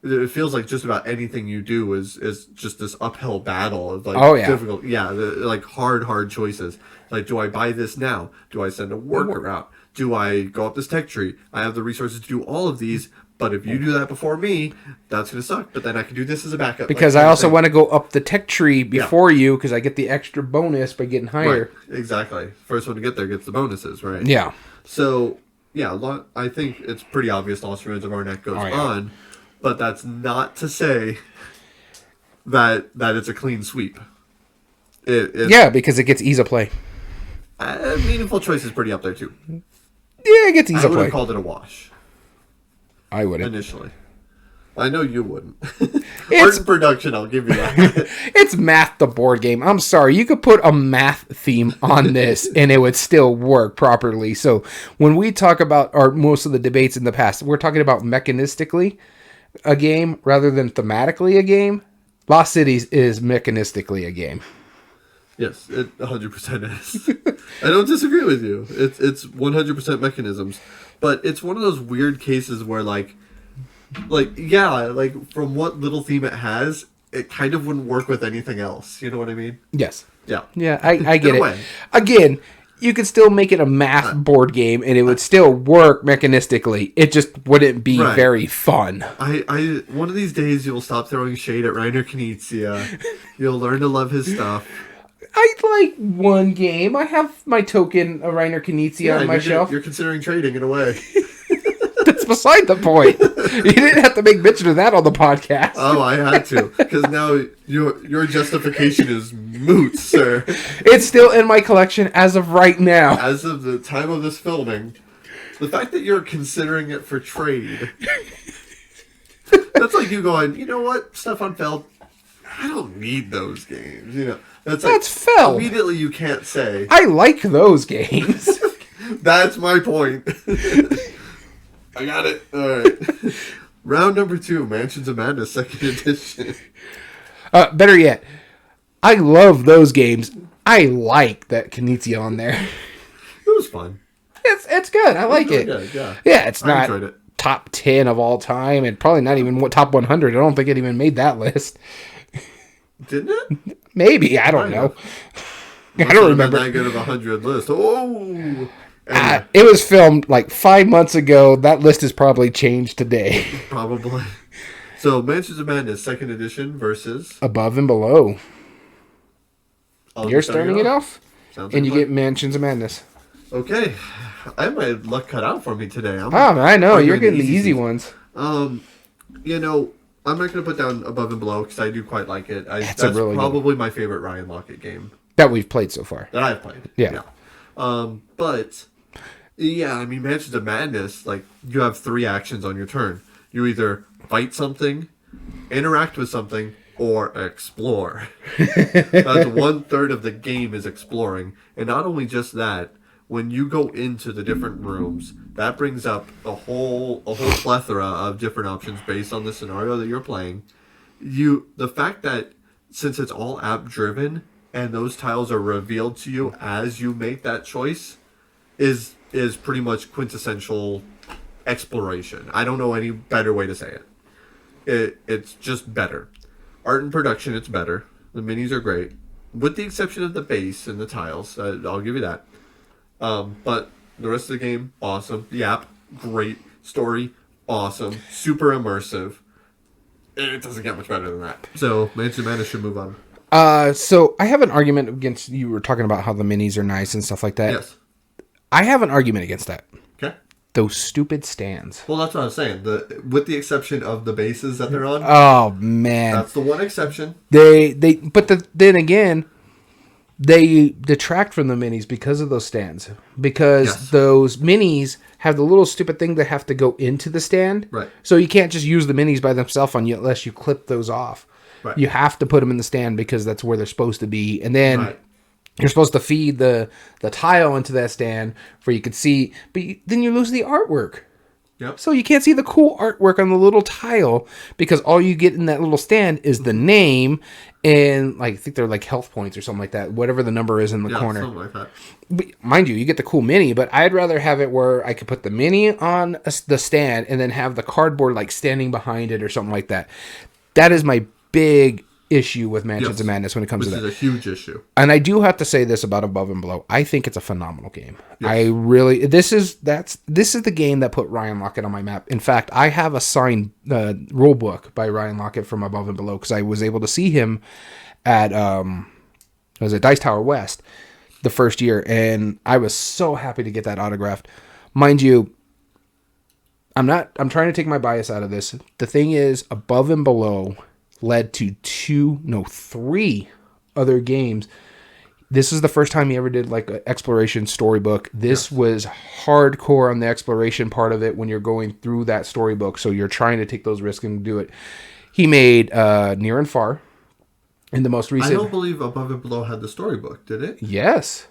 it feels like just about anything you do is just this uphill battle of difficult, like hard choices. Like, do I buy this now? Do I send a worker out? Do I go up this tech tree? I have the resources to do all of these, but if you do that before me, that's going to suck. But then I can do this as a backup. Because I also want to go up the tech tree before you because I get the extra bonus by getting higher. Right, exactly. First one to get there gets the bonuses, right? Yeah. So, I think it's pretty obvious Lost Ruins of Arnak goes on. But that's not to say that it's a clean sweep. Because it gets ease of play. Meaningful Choice is pretty up there, too. Yeah, it gets ease of play. I would have called it a wash. I wouldn't. Initially. I know you wouldn't. Art and production, I'll give you that. It's math, the board game. I'm sorry. You could put a math theme on this and it would still work properly. So when we talk about most of the debates in the past, we're talking about mechanistically a game rather than thematically a game. Lost Cities is mechanistically a game. Yes, it 100% is. I don't disagree with you. It's 100% mechanisms, but it's one of those weird cases where from what little theme it has, it kind of wouldn't work with anything else. You know what I mean? Yes. Yeah. Yeah, I get it. Again, you could still make it a math board game and it would still work mechanistically. It just wouldn't be very fun. One of these days you'll stop throwing shade at Reiner Knizia. You'll learn to love his stuff. I like one game. I have my token of Reiner Knizia on my shelf. You're considering trading in a way. That's beside the point. You didn't have to make mention of that on the podcast. Oh, I had to. Because now your justification is moot, sir. It's still in my collection as of right now. As of the time of this filming. The fact that you're considering it for trade. That's like you going, you know what, Stefan Feld? I don't need those games. That's Feld. Immediately you can't say. I like those games. That's my point. I got it. All right. Round number 2, Mansions of Madness, 2nd edition. Better yet, I love those games. I like that Knizia on there. It was fun. It's good. I like it. Good, yeah. Yeah, it's not top 10 of all time, and probably not even top 100. I don't think it even made that list. Didn't it? Maybe. I don't know. I don't remember. That good of 100 list. Oh. Anyway. It was filmed like 5 months ago. That list has probably changed today. Probably. So, Mansions of Madness, 2nd edition versus... Above and Below. You're starting it off? Sounds and you get Mansions of Madness. Okay. I have my luck cut out for me today. I know. You're getting the easy ones. I'm not going to put down Above and Below because I do quite like it. That's really probably my favorite Ryan Lockett game. That we've played so far. That I've played. Yeah. But... yeah, I mean, Mansions of Madness, you have 3 actions on your turn. You either fight something, interact with something, or explore. That's 1/3 of the game is exploring. And not only just that, when you go into the different rooms, that brings up a whole plethora of different options based on the scenario that you're playing. The fact that, since it's all app-driven, and those tiles are revealed to you as you make that choice, is pretty much quintessential exploration. I don't know any better way to say it. It's just better. Art and production, it's better. The minis are great, with the exception of the base and the tiles. I'll give you that. But the rest of the game, awesome. The app, great. Story, awesome. Super immersive. It doesn't get much better than that. So, Mansions of Madness should move on. So I have an argument against, you were talking about how the minis are nice and stuff like that. Yes. I have an argument against that. Okay. Those stupid stands. Well, that's what I was saying. With the exception of the bases that they're on. Oh, man. That's the one exception. Then again, they detract from the minis because of those stands. Because those minis have the little stupid thing that have to go into the stand. Right. So you can't just use the minis by themselves unless you clip those off. Right. You have to put them in the stand because that's where they're supposed to be. And then you're supposed to feed the tile into that stand where you could see, but then you lose the artwork. Yep. So you can't see the cool artwork on the little tile because all you get in that little stand is the name and I think they're like health points or something like that, whatever the number is in the corner. Something like that. But mind you get the cool mini, but I'd rather have it where I could put the mini on the stand and then have the cardboard like standing behind it or something like that. That is my big issue with Mansions of Madness when it comes to that. This is a huge issue. And I do have to say this about Above and Below. I think it's a phenomenal game. Yes. I really this is the game that put Ryan Lockett on my map. In fact, I have a signed rule book by Ryan Lockett from Above and Below because I was able to see him at Dice Tower West the first year, and I was so happy to get that autographed. Mind you, I'm trying to take my bias out of this. The thing is, Above and Below led to 3 other games. This is the first time he ever did like an exploration storybook. This was hardcore on the exploration part of it when you're going through that storybook. So you're trying to take those risks and do it. He made Near and Far in the most recent. I don't believe Above and Below had the storybook, did it? Yes.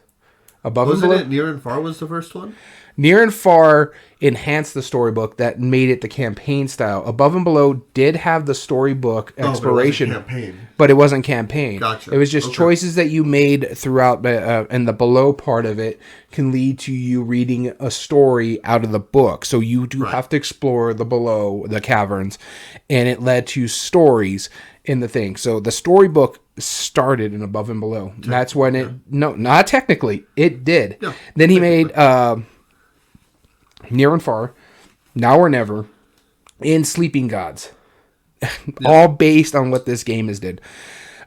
Wasn't it Near and Far was the first one? Near and Far enhanced the storybook that made it the campaign style. Above and Below did have the storybook exploration, but it wasn't campaign. Gotcha. It was just choices that you made throughout, and the below part of it can lead to you reading a story out of the book. So you do have to explore the below, the caverns, and it led to stories in the thing. So the storybook started in Above and Below. That's when it, no, not technically, it did. Yeah, then he made Near and Far, Now or Never, and Sleeping Gods. All based on what this game has did.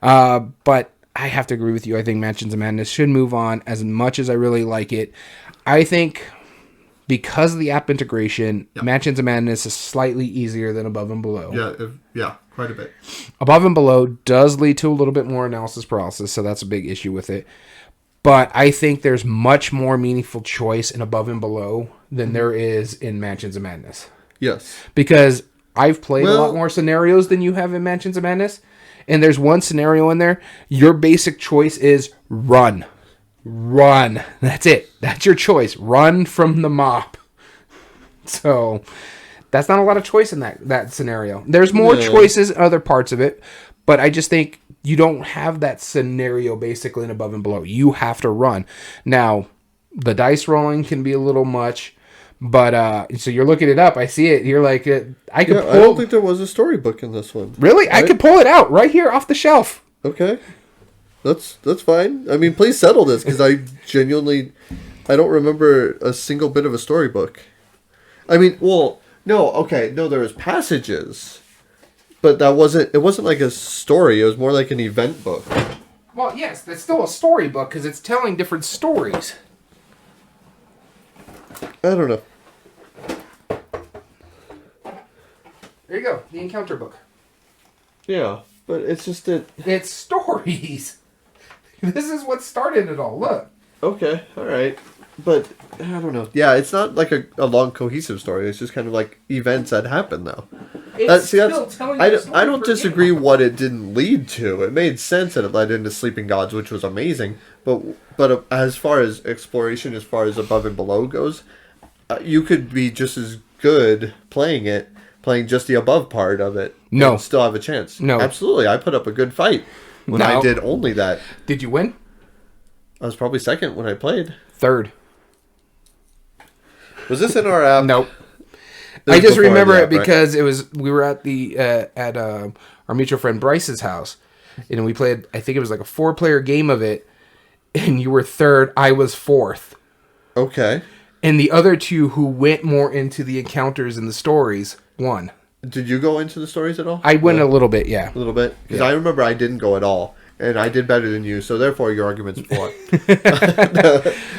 But I have to agree with you. I think Mansions of Madness should move on as much as I really like it. I think because of the app integration, Mansions of Madness is slightly easier than Above and Below. Yeah, quite a bit. Above and Below does lead to a little bit more analysis paralysis, so that's a big issue with it. But I think there's much more meaningful choice in Above and Below than there is in Mansions of Madness. Yes. Because I've played a lot more scenarios than you have in Mansions of Madness. And there's one scenario in there. Your basic choice is run. Run. That's it. That's your choice. Run from the mob. So that's not a lot of choice in that scenario. There's more choices in other parts of it. But I just think you don't have that scenario basically in Above and Below. You have to run. Now, the dice rolling can be a little much. But, so you're looking it up. I see it. You're like, I don't think there was a storybook in this one. Really? Right? I could pull it out right here off the shelf. Okay. That's fine. I mean, please settle this, because I don't remember a single bit of a storybook. I mean, no, there was passages. But it wasn't like a story. It was more like an event book. Well, yes, that's still a storybook, because it's telling different stories. I don't know. There you go, the encounter book. Yeah, but it's just that... It's stories. This is what started it all, look. Okay, alright. But, I don't know. Yeah, it's not like a long cohesive story. It's just kind of like events that happen, though. I don't disagree what it didn't lead to. It made sense that it led into Sleeping Gods, which was amazing. But as far as exploration, as far as Above and Below goes, you could be just as good playing just the above part of it. No. And still have a chance. No. Absolutely. I put up a good fight when I did only that. Did you win? I was probably second when I played. Third. Was this in our app? Nope. I just remember it because we were at the at our mutual friend Bryce's house, and we played. I think it was like a 4-player game of it, and you were third. I was fourth. Okay. And the other two who went more into the encounters and the stories won. Did you go into the stories at all? I went a little bit, yeah. A little bit? Because I remember I didn't go at all. And I did better than you, so therefore your argument's flawed.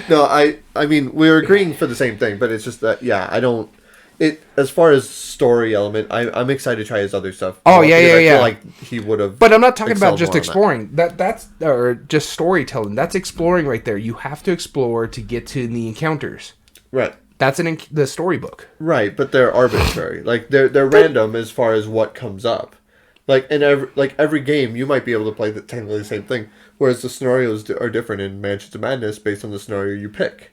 No, I mean, we're agreeing for the same thing, but it's just that, I don't... As far as story element, I'm excited to try his other stuff. Oh, yeah. I feel like he would have... But I'm not talking about just exploring. That's or just storytelling. That's exploring right there. You have to explore to get to the encounters. Right. That's the storybook. Right, but they're arbitrary. Like, they're random as far as what comes up. Like, in every game, you might be able to play technically the same thing, whereas the scenarios are different in Mansions of Madness based on the scenario you pick.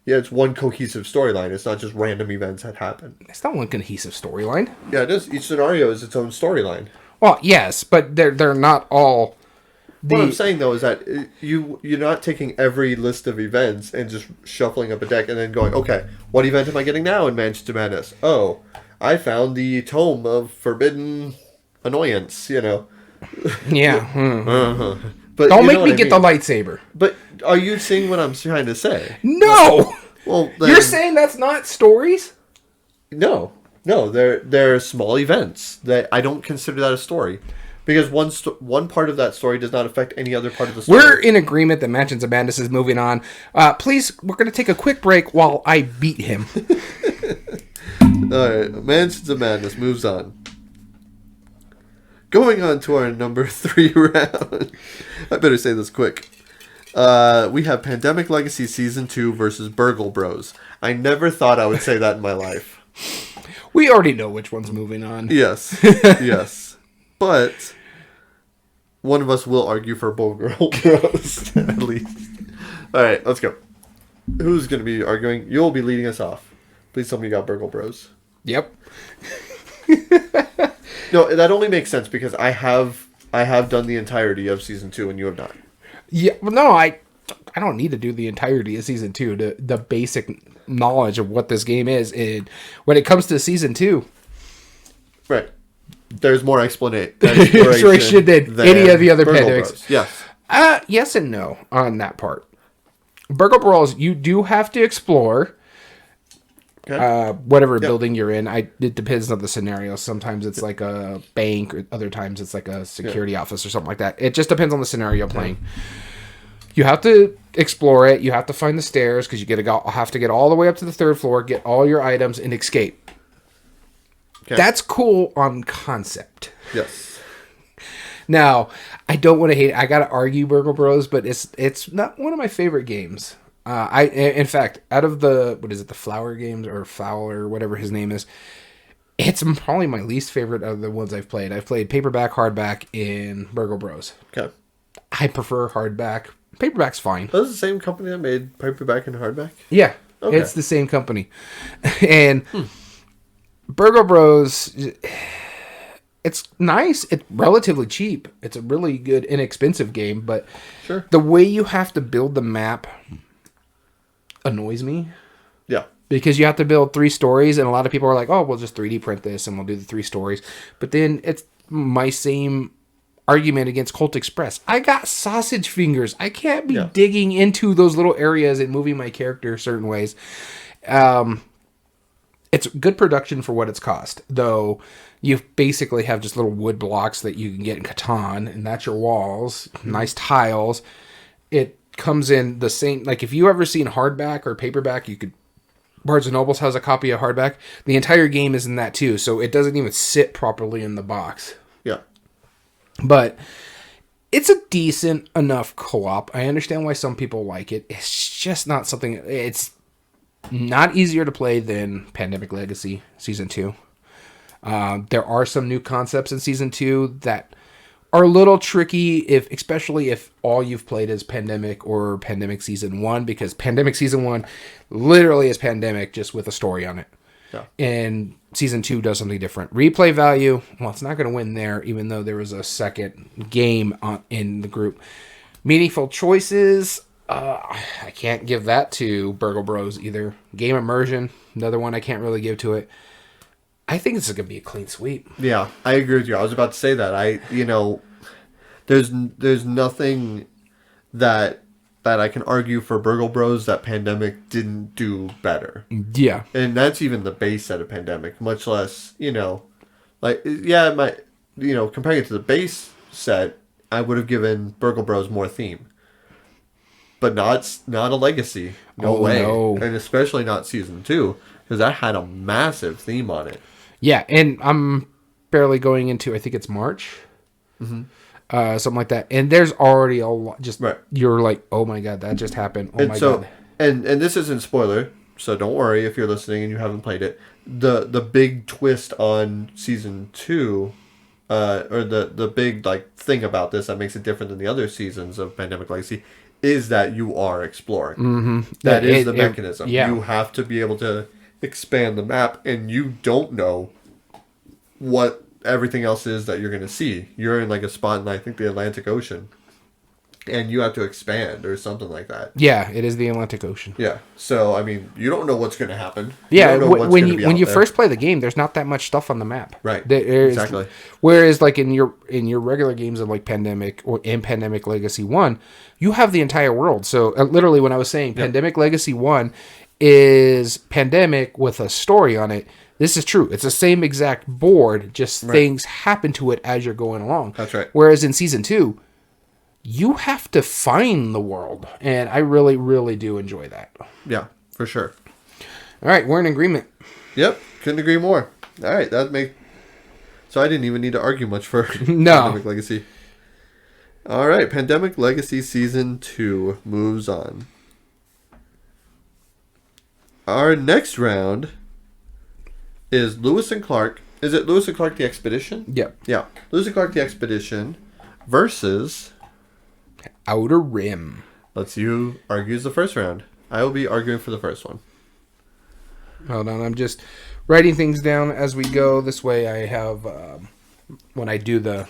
Yeah, it's one cohesive storyline. It's not just random events that happen. It's not one cohesive storyline. Yeah, it is. Each scenario is its own storyline. Well, yes, but they're not all... What I'm saying, though, is that you're not taking every list of events and just shuffling up a deck and then going, okay, what event am I getting now in Mansions of Madness? Oh, I found the Tome of Forbidden Annoyance, Yeah. Uh-huh. But don't make me get the lightsaber. But are you seeing what I'm trying to say? No! Well, you're saying that's not stories? No, they're small events. That I don't consider that a story. Because one part of that story does not affect any other part of the story. We're in agreement that Mansions of Madness is moving on. Please, we're going to take a quick break while I beat him. Alright, Mansions of Madness moves on. Going on to our number 3 round. I better say this quick. We have Pandemic Legacy Season 2 versus Burgle Bros. I never thought I would say that in my life. We already know which one's moving on. Yes. Yes. But one of us will argue for Burgle Bros. At least. Alright, let's go. Who's going to be arguing? You'll be leading us off. Please tell me you got Burgle Bros. Yep. No, that only makes sense because I have done the entirety of Season 2 and you have not. Yeah, well, no, I don't need to do the entirety of Season 2. The basic knowledge of what this game is. When it comes to Season 2... Right. There's more explanation than any of the other pandemics. Yes. Yes and no on that part. Burgle Bros, you do have to explore... Okay. Whatever building you're in, it depends on the scenario. Sometimes it's like a bank, or other times it's like a security office or something like that. It just depends on the scenario playing. You have to explore it. You have to find the stairs because you have to get all the way up to the 3rd floor, get all your items, and escape. Okay. That's cool on concept. Yes. Now, I don't want to hate. I gotta argue Burgle Bros, but it's not one of my favorite games. In fact, out of the Flower games or Fowler, whatever his name is, it's probably my least favorite of the ones I've played. I've played paperback, hardback, in Burgle Bros. Okay. I prefer hardback. Paperback's fine. Oh, is it the same company that made paperback and hardback? Yeah. Okay. It's the same company. And Burgle Bros, it's nice. It's relatively cheap. It's a really good, inexpensive game, but the way you have to build the map annoys me. Yeah. Because you have to build 3 stories, and a lot of people are like, oh, we'll just 3D print this, and we'll do the 3 stories. But then it's my same argument against Colt Express. I got sausage fingers. I can't be digging into those little areas and moving my character certain ways. It's good production for what it's cost, though you basically have just little wood blocks that you can get in Catan, and that's your walls. Nice tiles. It comes in the same, like if you ever seen hardback or paperback, Barnes & Nobles has a copy of hardback. The entire game is in that too, so it doesn't even sit properly in the box. Yeah. But it's a decent enough co-op. I understand why some people like it. It's just not something, it's not easier to play than Pandemic Legacy Season 2. There are some new concepts in Season 2 that are a little tricky, especially if all you've played is Pandemic or Pandemic Season 1, because Pandemic Season 1 literally is Pandemic just with a story on it. Yeah. And Season 2 does something different. Replay value, well, it's not going to win there, even though there was a second game in the group. Meaningful choices, I can't give that to Burgle Bros either. Game immersion, another one I can't really give to it. I think this is going to be a clean sweep. Yeah, I agree with you. I was about to say that. There's nothing that I can argue for Burgle Bros that Pandemic didn't do better. Yeah. And that's even the base set of Pandemic, much less, comparing it to the base set, I would have given Burgle Bros more theme. But not a legacy. No way. No. And especially not season 2, because that had a massive theme on it. Yeah, and I'm barely going into, I think it's March. Mm-hmm. Something like that. And there's already a lot. Just right. You're like, oh my god, that just happened. Oh my god. And this isn't spoiler, so don't worry if you're listening and you haven't played it. The big twist on season 2, or the big thing about this that makes it different than the other seasons of Pandemic Legacy, is that you are exploring. Mm-hmm. That is the mechanism. Yeah. You have to be able to expand the map, and you don't know what everything else is that you're going to see. You're in a spot in, I think, the Atlantic Ocean, and you have to expand or something like that. Yeah, it is the Atlantic Ocean. Yeah. So, I mean, you don't know what's going to happen. Yeah, when you first play the game, there's not that much stuff on the map. Right. Exactly. Whereas, in your regular games of Pandemic or in Pandemic Legacy 1, you have the entire world. So, literally, when I was saying Pandemic Legacy 1 is Pandemic with a story on it, this is true. It's the same exact board, just things happen to it as you're going along. That's right. Whereas in Season 2, you have to find the world. And I really, really do enjoy that. Yeah, for sure. All right, we're in agreement. Yep, couldn't agree more. All right, so I didn't even need to argue much for no. Pandemic Legacy. All right, Pandemic Legacy Season 2 moves on. Our next round is Lewis and Clark. Is it Lewis and Clark the Expedition? Yep. Yeah. Lewis and Clark the Expedition versus Outer Rim. Let's you argues the first round. I will be arguing for the first one. Hold on, I'm just writing things down as we go. This way I have, when I do the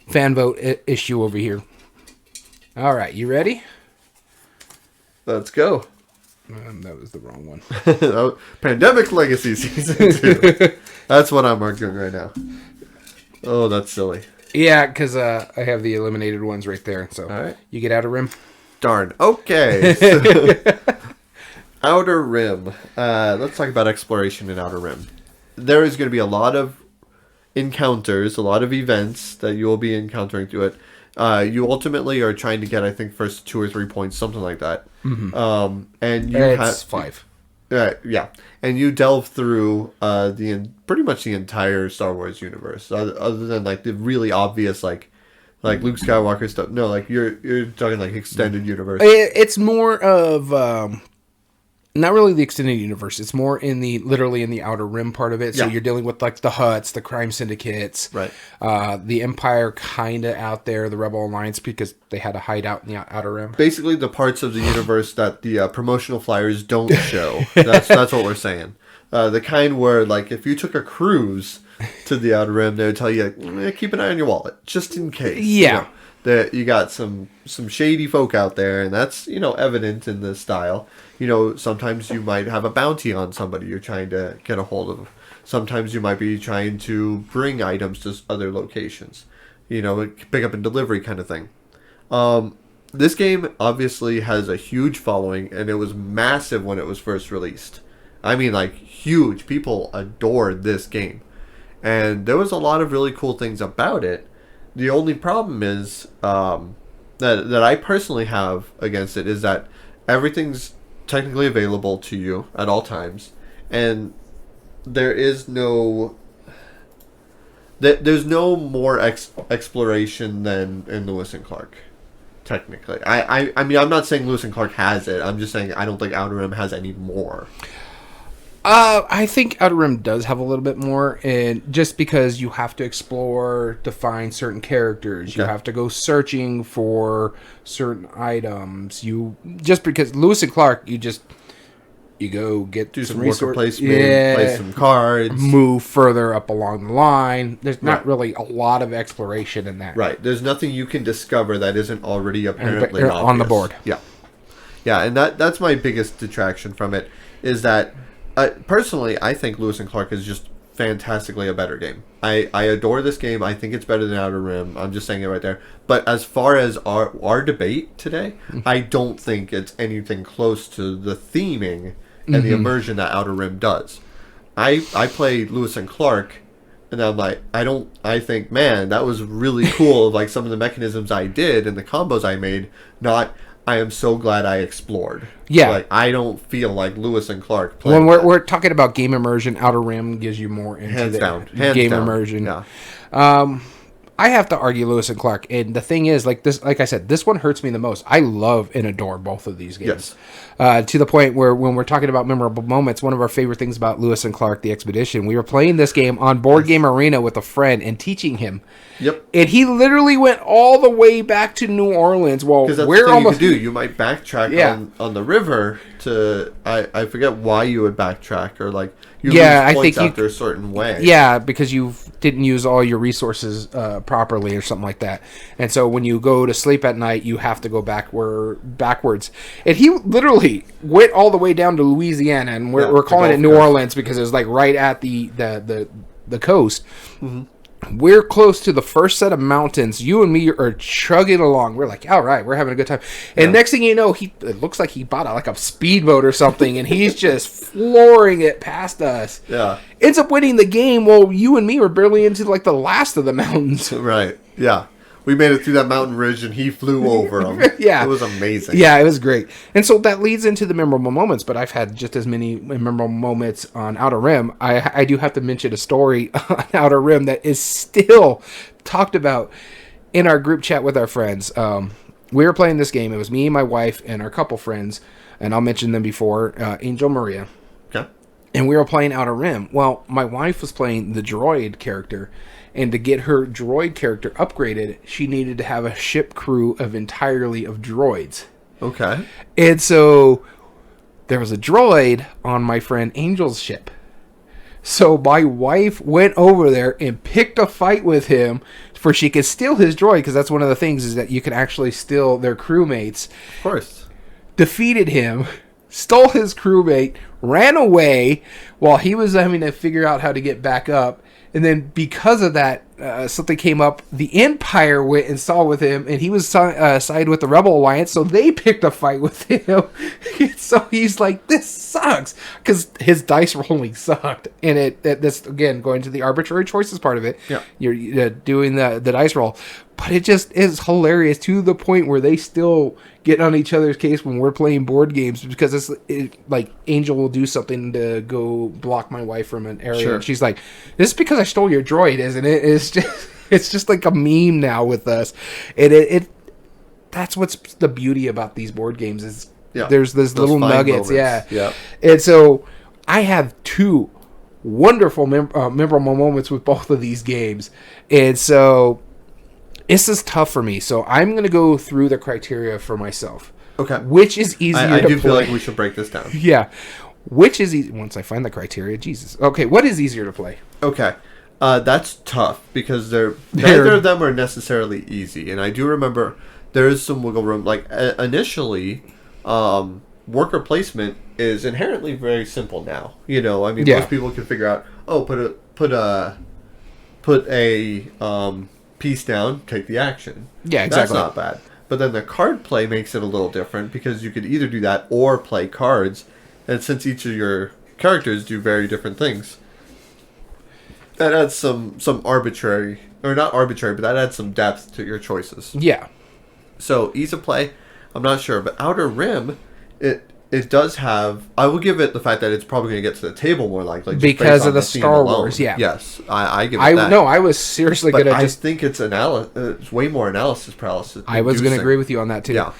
fan vote issue over here. All right, you ready? Let's go. That was the wrong one. Pandemic Legacy Season 2. That's what I'm arguing right now. Oh, that's silly. Yeah, because I have the eliminated ones right there. So all right. You get Outer Rim. Darn. Okay. So, Outer Rim. Let's talk about exploration in Outer Rim. There is going to be a lot of encounters, a lot of events that you will be encountering through it. You ultimately are trying to get, I think, first 2 or 3 points, something like that. Mm-hmm. And you it's 5. Yeah, and you delve through pretty much the entire Star Wars universe, other than the really obvious like Luke Skywalker stuff. No, you're talking extended universe. It's more of not really the extended universe. It's more literally in the Outer Rim part of it. So you're dealing with the Hutts, the crime syndicates, right? The Empire kind of out there, the Rebel Alliance, because they had a hideout in the Outer Rim. Basically, the parts of the universe that the promotional flyers don't show. That's what we're saying. The kind where if you took a cruise to the Outer Rim, they would tell you keep an eye on your wallet just in case. Yeah. That you got some shady folk out there, and that's evident in this style. Sometimes you might have a bounty on somebody you're trying to get a hold of. Sometimes you might be trying to bring items to other locations. Pick up and delivery kind of thing. This game obviously has a huge following, and it was massive when it was first released. I mean, huge. People adored this game. And there was a lot of really cool things about it. The only problem is that I personally have against it is that everything's technically available to you at all times, and there's no more exploration than in Lewis and Clark. Technically, I mean, I'm not saying Lewis and Clark has it. I'm just saying I don't think Outer Rim has any more. I think Outer Rim does have a little bit more, and just because you have to explore to find certain characters, you have to go searching for certain items. Just because Lewis and Clark, you go get some worker placement, play some cards, move further up along the line. There's not really a lot of exploration in that. Right. There's nothing you can discover that isn't already apparently obvious. On the board. Yeah. Yeah, and that's my biggest detraction from it is that personally, I think Lewis and Clark is just fantastically a better game. I adore this game. I think it's better than Outer Rim. I'm just saying it right there. But as far as our debate today, I don't think it's anything close to the theming and the immersion that Outer Rim does. I play Lewis and Clark, and I'm like, I think, man, that was really cool. Like some of the mechanisms I did and the combos I made, not, I am so glad I explored. Yeah. Like, I don't feel like Lewis and Clark when we're talking about game immersion, Outer Rim gives you more into Hands the down. game immersion. Yeah. I have to argue Lewis and Clark, and the thing is, like I said, this one hurts me the most. I love and adore both of these games. Yes. To the point where when we're talking about memorable moments, one of our favorite things about Lewis and Clark, the Expedition, we were playing this game on Board Game Arena with a friend and teaching him. Yep. And he literally went all the way back to New Orleans. Well, because that's the thing you could do. You might backtrack on the river to I forget why you would backtrack, or like you lose points after a certain way. Yeah, because you didn't use all your resources properly or something like that. And so when you go to sleep at night, you have to go backwards. And he literally went all the way down to Louisiana, and we're calling it New Orleans because it was like right at the coast. Mm-hmm. We're close to the first set of mountains. You and me are chugging along. We're like, all right, we're having a good time. And next thing you know, it looks like he bought a speedboat or something, and he's just flooring it past us. Yeah. Ends up winning the game while you and me were barely into like the last of the mountains. Right. Yeah. We made it through that mountain ridge, and he flew over them. Yeah. It was amazing. Yeah, it was great. And so that leads into the memorable moments, but I've had just as many memorable moments on Outer Rim. I do have to mention a story on Outer Rim that is still talked about in our group chat with our friends. We were playing this game. It was me, my wife, and our couple friends, and I'll mention them before, Angel Maria. Okay. And we were playing Outer Rim. Well, my wife was playing the droid character, and to get her droid character upgraded, she needed to have a ship crew entirely of droids. Okay. And so there was a droid on my friend Angel's ship. So my wife went over there and picked a fight with him for she could steal his droid, because that's one of the things is that you can actually steal their crewmates. Of course. Defeated him, stole his crewmate, ran away while he was having to figure out how to get back up. And then because of that, something came up. The Empire went and saw with him, and he was sided with the Rebel Alliance, so they picked a fight with him. So he's like, this sucks, because his dice rolling sucked. And this, again, going to the arbitrary choices part of it, you're doing the dice roll. But it just is hilarious to the point where they still get on each other's case when we're playing board games, because like Angel will do something to go block my wife from an area. Sure. And she's like, this is because I stole your droid, isn't it? It's just like a meme now with us. And that's what's the beauty about these board games is there's those little nuggets. Moments. Yeah. And so I have two wonderful memorable moments with both of these games. And so this is tough for me, so I'm going to go through the criteria for myself. Okay. Which is easier to play? I do feel like we should break this down. Yeah. Which is easy? Once I find the criteria, Jesus. Okay, what is easier to play? Okay. That's tough, because neither of them are necessarily easy. And I do remember there is some wiggle room. Like, initially, worker placement is inherently very simple now. You know, I mean, most people can figure out, put a piece down, take the action. Yeah, exactly. That's not bad. But then the card play makes it a little different, because you could either do that or play cards. And since each of your characters do very different things, that adds some arbitrary, or not arbitrary, but that adds some depth to your choices. Yeah. So, ease of play, I'm not sure. But Outer Rim, it does have, I will give it the fact that it's probably going to get to the table more likely. Because of the Star Wars, yeah. Yes, I give it that. No, I was seriously going to I think it's way more analysis paralysis. I was going to agree with you on that, too. Yeah.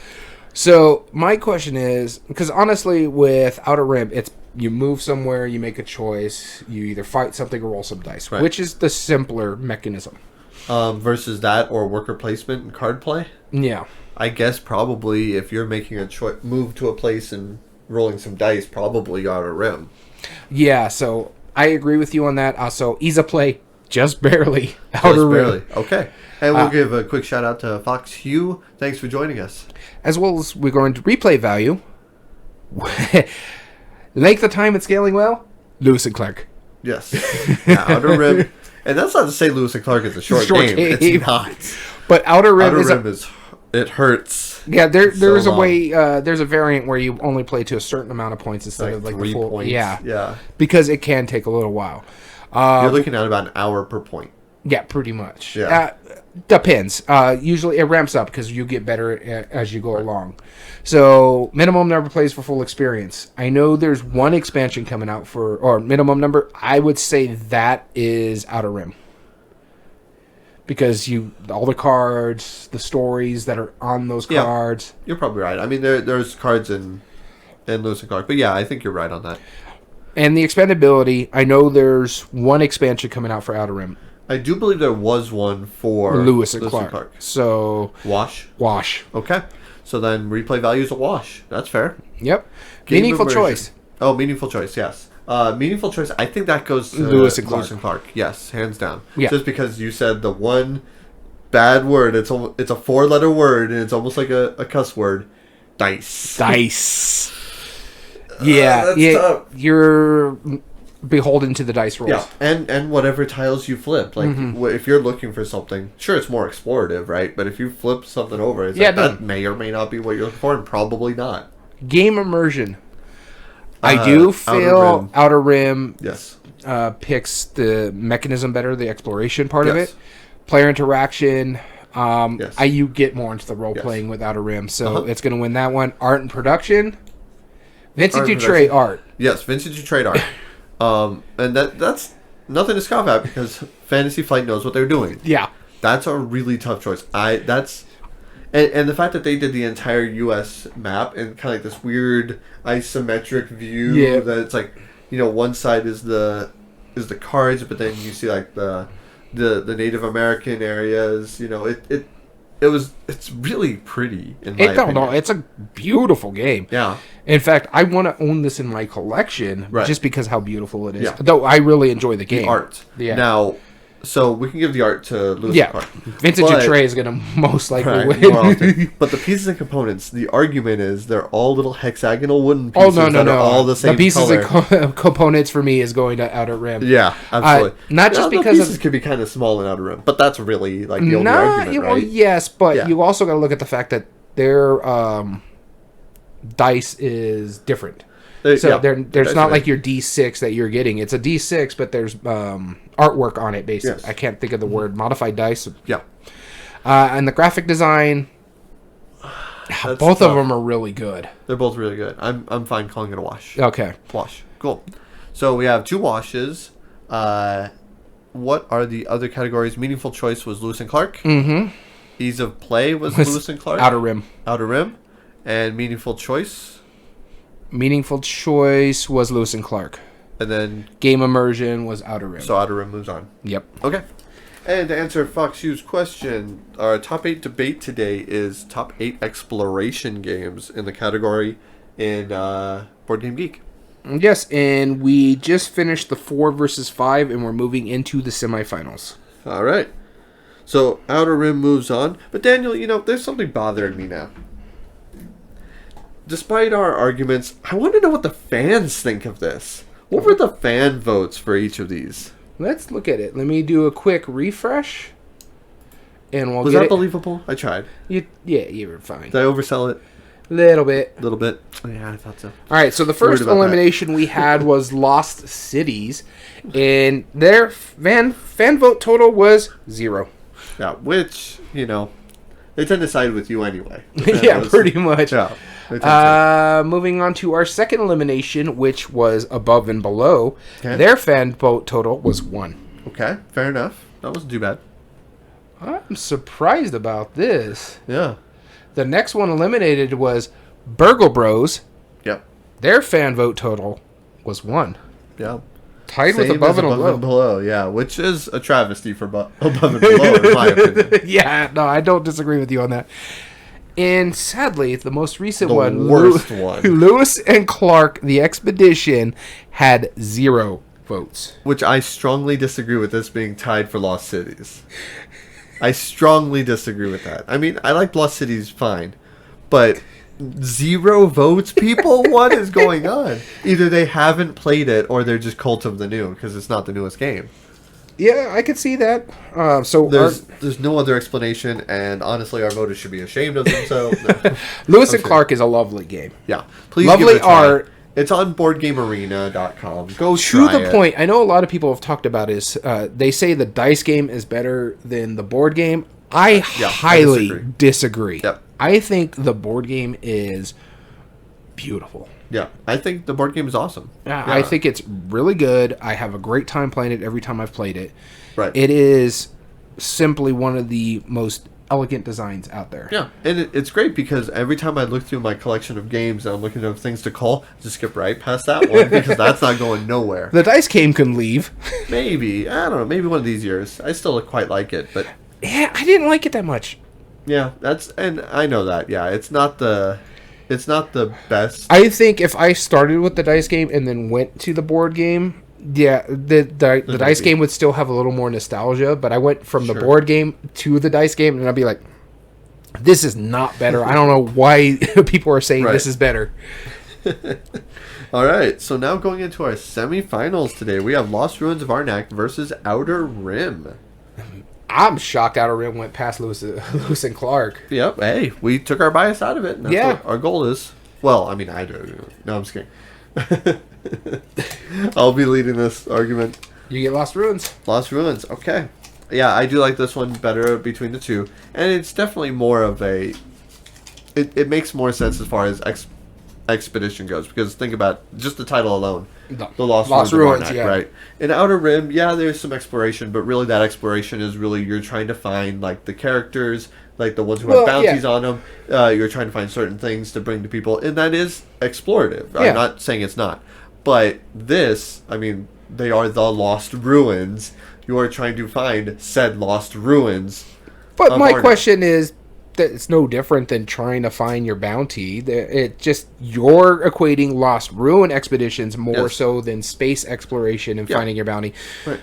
So, my question is, because honestly, with Outer Rim, it's you move somewhere, you make a choice, you either fight something or roll some dice, right, which is the simpler mechanism. Versus that or worker placement and card play? Yeah. I guess probably if you're making a move to a place and rolling some dice, probably Outer Rim. Yeah, so I agree with you on that. Also, ease of play, just barely. Outer Rim. Okay. And we'll give a quick shout out to Fox Hugh. Thanks for joining us. As well as we're going to replay value. Length of time and scaling well, Lewis and Clark. Yes. Yeah, Outer Rim. And that's not to say Lewis and Clark is a short game. It's not. But Outer Rim it hurts. Yeah, there's a way. There's a variant where you only play to a certain amount of points instead of like 3 the full. points. Yeah. Because it can take a little while. You're looking at about an hour per point. Yeah, pretty much. Yeah. Depends. Usually it ramps up because you get better as you go along. So minimum number plays for full experience. I know there's one expansion coming out or minimum number. I would say that is Outer Rim. Because all the cards, the stories that are on those cards. You're probably right. I mean, there's cards in Lewis and Clark. But yeah, I think you're right on that. And the expandability, I know there's one expansion coming out for Outer Rim. I do believe there was one for Lewis and Clark. So Wash. Okay. So then replay value is a wash. That's fair. Yep. Meaningful choice. Oh, meaningful choice. Yes. Meaningful choice. I think that goes to Lewis and Clark. Yes, hands down. Yeah. Just because you said the one bad word. It's a 4-letter word and it's almost like a cuss word. Dice. Yeah. That's tough. You're beholden to the dice rolls. Yeah, and whatever tiles you flip. Like, if you're looking for something, sure, it's more explorative, right? But if you flip something over, it's that may or may not be what you're looking for, and probably not. Game immersion. I do feel Outer Rim yes. Picks the mechanism better, the exploration part of it. Player interaction. Yes. You get more into the role-playing with Outer Rim, so it's going to win that one. Art and production. Vintage you trade art. Yes, vintage you trade art. And that's nothing to scoff at because Fantasy Flight knows what they're doing. Yeah. That's a really tough choice. And the fact that they did the entire U.S. map in kind of like this weird isometric view that it's like, one side is the cards, but then you see like the Native American areas. It's really pretty in my opinion. No, it's a beautiful game. Yeah. In fact, I want to own this in my collection just because how beautiful it is. Yeah. Though I really enjoy the game. The art. Yeah. Now, so we can give the art to Lewis and Clark. Vintage and Trey is going to most likely win. But the pieces and components, the argument is they're all little hexagonal wooden pieces that are all the same color. The pieces and components for me is going to Outer Rim. Yeah, absolutely. Not just because the pieces could be kind of small in Outer Rim, but that's really like the only argument, right? Well, yes, but you also got to look at the fact that their dice is different. There's not like your D6 that you're getting. It's a D6, but there's artwork on it, basically. Yes. I can't think of the word. Modified dice. Yeah. And the graphic design, both of them are really good. They're both really good. I'm fine calling it a wash. Okay. Wash. Cool. So we have 2 washes. What are the other categories? Meaningful choice was Lewis and Clark. Mm-hmm. Ease of play was Lewis and Clark. Outer Rim. And meaningful choice? Meaningful choice was Lewis and Clark. And then game immersion was Outer Rim. So Outer Rim moves on. Yep. Okay. And to answer Fox Hugh's question, our top 8 debate today is top 8 exploration games in the category in Board Game Geek. Yes, and we just finished the 4 versus 5, and we're moving into the semifinals. All right. So Outer Rim moves on. But Daniel, there's something bothering me now. Despite our arguments, I want to know what the fans think of this. What were the fan votes for each of these? Let's look at it. Let me do a quick refresh. And we'll Was that believable? I tried. You were fine. Did I oversell it? Little bit. Yeah, I thought so. All right, so the first elimination we had was Lost Cities. And their fan vote total was 0. Yeah, which, they tend to side with you anyway. Yeah, pretty much. Yeah. Moving on to our second elimination, which was Above and Below. Okay. Their fan vote total was 1. Okay, fair enough. That wasn't too bad. I'm surprised about this. Yeah. The next one eliminated was Burgle Bros. Yep. Their fan vote total was 1. Yeah. Tied with Above and Below. Yeah, which is a travesty for Above and Below, in my opinion. Yeah, no, I don't disagree with you on that. And sadly, the most recent one, worst one, Lewis and Clark, The Expedition, had 0 votes. Which I strongly disagree with this being tied for Lost Cities. I strongly disagree with that. I mean, I like Lost Cities fine, but 0 votes, people. What is going on? Either they haven't played it or they're just Cult of the New because it's not the newest game. Yeah, I could see that. So there's no other explanation, and honestly, our voters should be ashamed of themselves. No. Lewis and Clark is a lovely game. Yeah, please. Lovely give it a try. art. It's on BoardGameArena.com. Go to try the it. point. I know a lot of people have talked about is they say the dice game is better than the board game. I highly disagree. Yep. I think the board game is beautiful. Yeah, I think the board game is awesome. Yeah. I think it's really good. I have a great time playing it every time I've played it. Right. It is simply one of the most elegant designs out there. Yeah, and it's great because every time I look through my collection of games and I'm looking at things to call, I just skip right past that one because that's not going nowhere. The dice game can leave. Maybe. I don't know. Maybe one of these years. I still quite like it, but... Yeah, I didn't like it that much. Yeah, and I know that. Yeah, it's not the best. I think if I started with the dice game and then went to the board game, yeah, the dice game would still have a little more nostalgia, but I went from the board game to the dice game and I'd be like, this is not better. I don't know why people are saying this is better. All right, so now going into our semifinals today, we have Lost Ruins of Arnak versus Outer Rim. I'm shocked Outer Rim went past Lewis and Clark. Yep. Hey, we took our bias out of it. And that's what our goal is. Well, I mean, I do. No, I'm just kidding. I'll be leading this argument. You get Lost Ruins. Lost Ruins. Okay. Yeah, I do like this one better between the two. And it's definitely more of a... It makes more sense as far as Expedition goes. Because think about just the title alone. The Lost Ruins, Arnak, right? In Outer Rim, there's some exploration, but really that exploration is really you're trying to find like the characters, like the ones who have bounties on them. You're trying to find certain things to bring to people, and that is explorative. I'm not saying it's not, but this, I mean, they are the Lost Ruins. You are trying to find said Lost Ruins. But my question is, it's no different than trying to find your bounty. It just you're equating Lost Ruin expeditions more so than space exploration and finding your bounty. Right.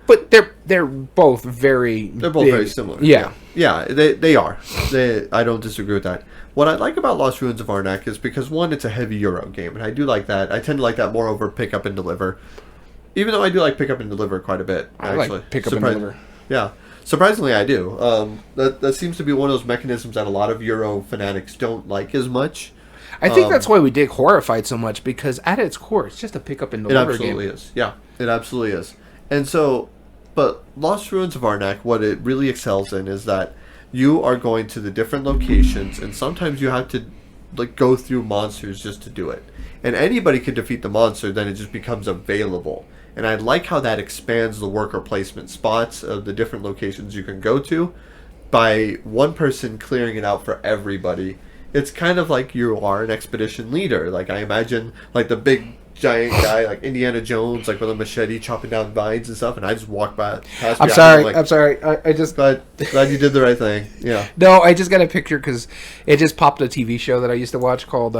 But they're both very very similar. Yeah, they are. I don't disagree with that. What I like about Lost Ruins of Arnak is because one, it's a heavy Euro game, and I do like that. I tend to like that more over pick up and deliver. Even though I do like pick up and deliver quite a bit. I like pick up and deliver. Yeah. Surprisingly, I do. That seems to be one of those mechanisms that a lot of Euro fanatics don't like as much. I think that's why we dig Horrified so much, because at its core, it's just a pick up and deliver game. It absolutely is. Yeah, it absolutely is. And so, but Lost Ruins of Arnak, what it really excels in is that you are going to the different locations, and sometimes you have to like go through monsters just to do it. And anybody can defeat the monster, then it just becomes available. And I like how that expands the worker placement spots of the different locations you can go to by one person clearing it out for everybody. It's kind of like you are an expedition leader. Like I imagine like the big giant guy like Indiana Jones like with a machete chopping down vines and stuff, and I just walk past. I'm sorry. I just glad you did the right thing. Yeah. No, I just got a picture because it just popped a TV show that I used to watch called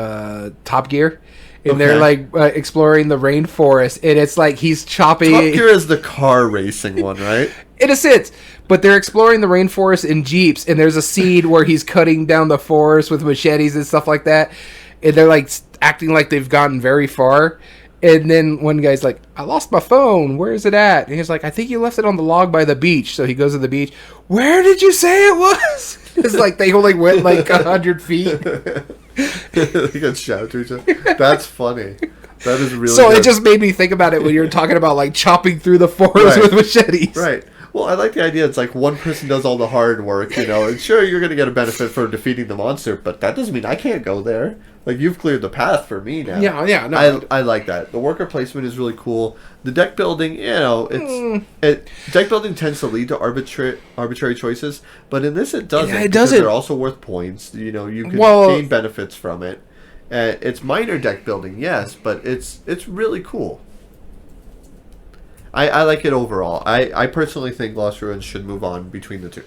Top Gear. And they're like exploring the rainforest, and it's like he's chopping. Top Gear is the car racing one, right? In a sense, but they're exploring the rainforest in jeeps, and there's a scene where he's cutting down the forest with machetes and stuff like that, and they're like acting like they've gotten very far. And then one guy's like, "I lost my phone. Where is it at?" And he's like, "I think you left it on the log by the beach." So he goes to the beach. Where did you say it was? It's like they only went like 100 feet. They get shouted to each other. That's funny. That is really so good. It just made me think about it when you're talking about like chopping through the forest with machetes. Right. Well, I like the idea. It's like one person does all the hard work, and sure, you're going to get a benefit for defeating the monster, but that doesn't mean I can't go there. Like, you've cleared the path for me now. Yeah, no. I like that. The worker placement is really cool. The deck building, deck building tends to lead to arbitrary choices, but in this it doesn't. It doesn't. They're also worth points. You can gain benefits from it. It's minor deck building, yes, but it's really cool. I like it overall. I personally think Lost Ruins should move on between the two.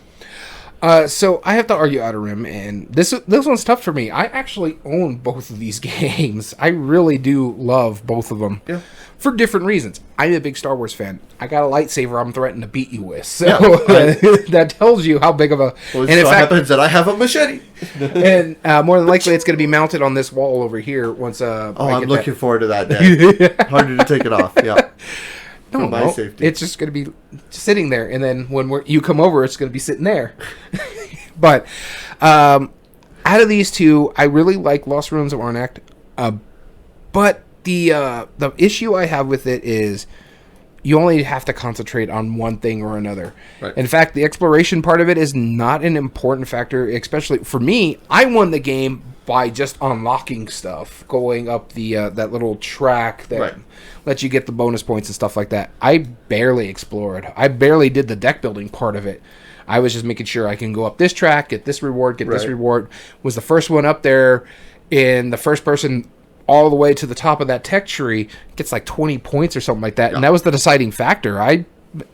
So I have to argue Outer Rim, and this one's tough for me. I actually own both of these games. I really do love both of them. Yeah. For different reasons. I'm a big Star Wars fan. I got a lightsaber I'm threatening to beat you with. So that tells you how big of a... Well, and it so happens that I have a machete. And more than likely, it's going to be mounted on this wall over here once... I'm looking forward to that day. Harder to take it off, yeah. For my safety. It's just going to be sitting there, and then when you come over, it's going to be sitting there. But out of these two, I really like Lost Ruins of Arnak. But the issue I have with it is you only have to concentrate on one thing or another. Right. In fact, the exploration part of it is not an important factor, especially for me. I won the game by just unlocking stuff, going up the that little track that lets you get the bonus points and stuff like that. I barely explored. I barely did the deck building part of it. I was just making sure I can go up this track, get this reward, get this reward. Was the first one up there, and the first person all the way to the top of that tech tree gets like 20 points or something like that. Yeah. And that was the deciding factor.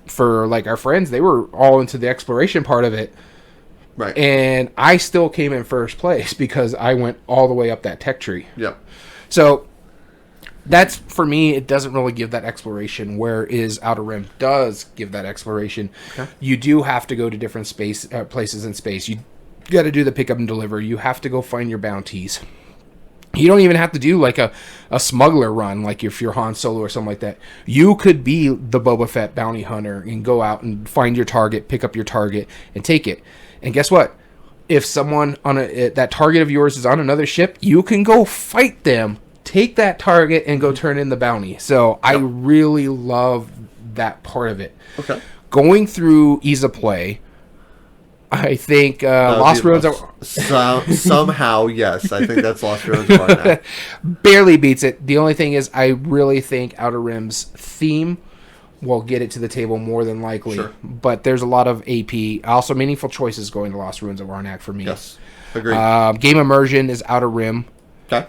For like our friends, they were all into the exploration part of it. Right. And I still came in first place because I went all the way up that tech tree. Yep. So that's, for me, it doesn't really give that exploration, whereas Outer Rim does give that exploration. Okay. You do have to go to different places in space. You got to do the pick up and deliver. You have to go find your bounties. You don't even have to do like a smuggler run, like if you're Han Solo or something like that. You could be the Boba Fett bounty hunter and go out and find your target, pick up your target, and take it. And guess what? If someone on that target of yours is on another ship, you can go fight them, take that target, and go turn in the bounty. So I really love that part of it. Okay. Going through ease of play, I think Lost Ruins somehow, yes. I think that's Lost Ruins of Arnak. Barely beats it. The only thing is I really think Outer Rim's theme will get it to the table more than likely. Sure. But there's a lot of AP. Also, meaningful choices going to Lost Ruins of Arnak for me. Yes, agreed. Game immersion is Outer Rim. Okay.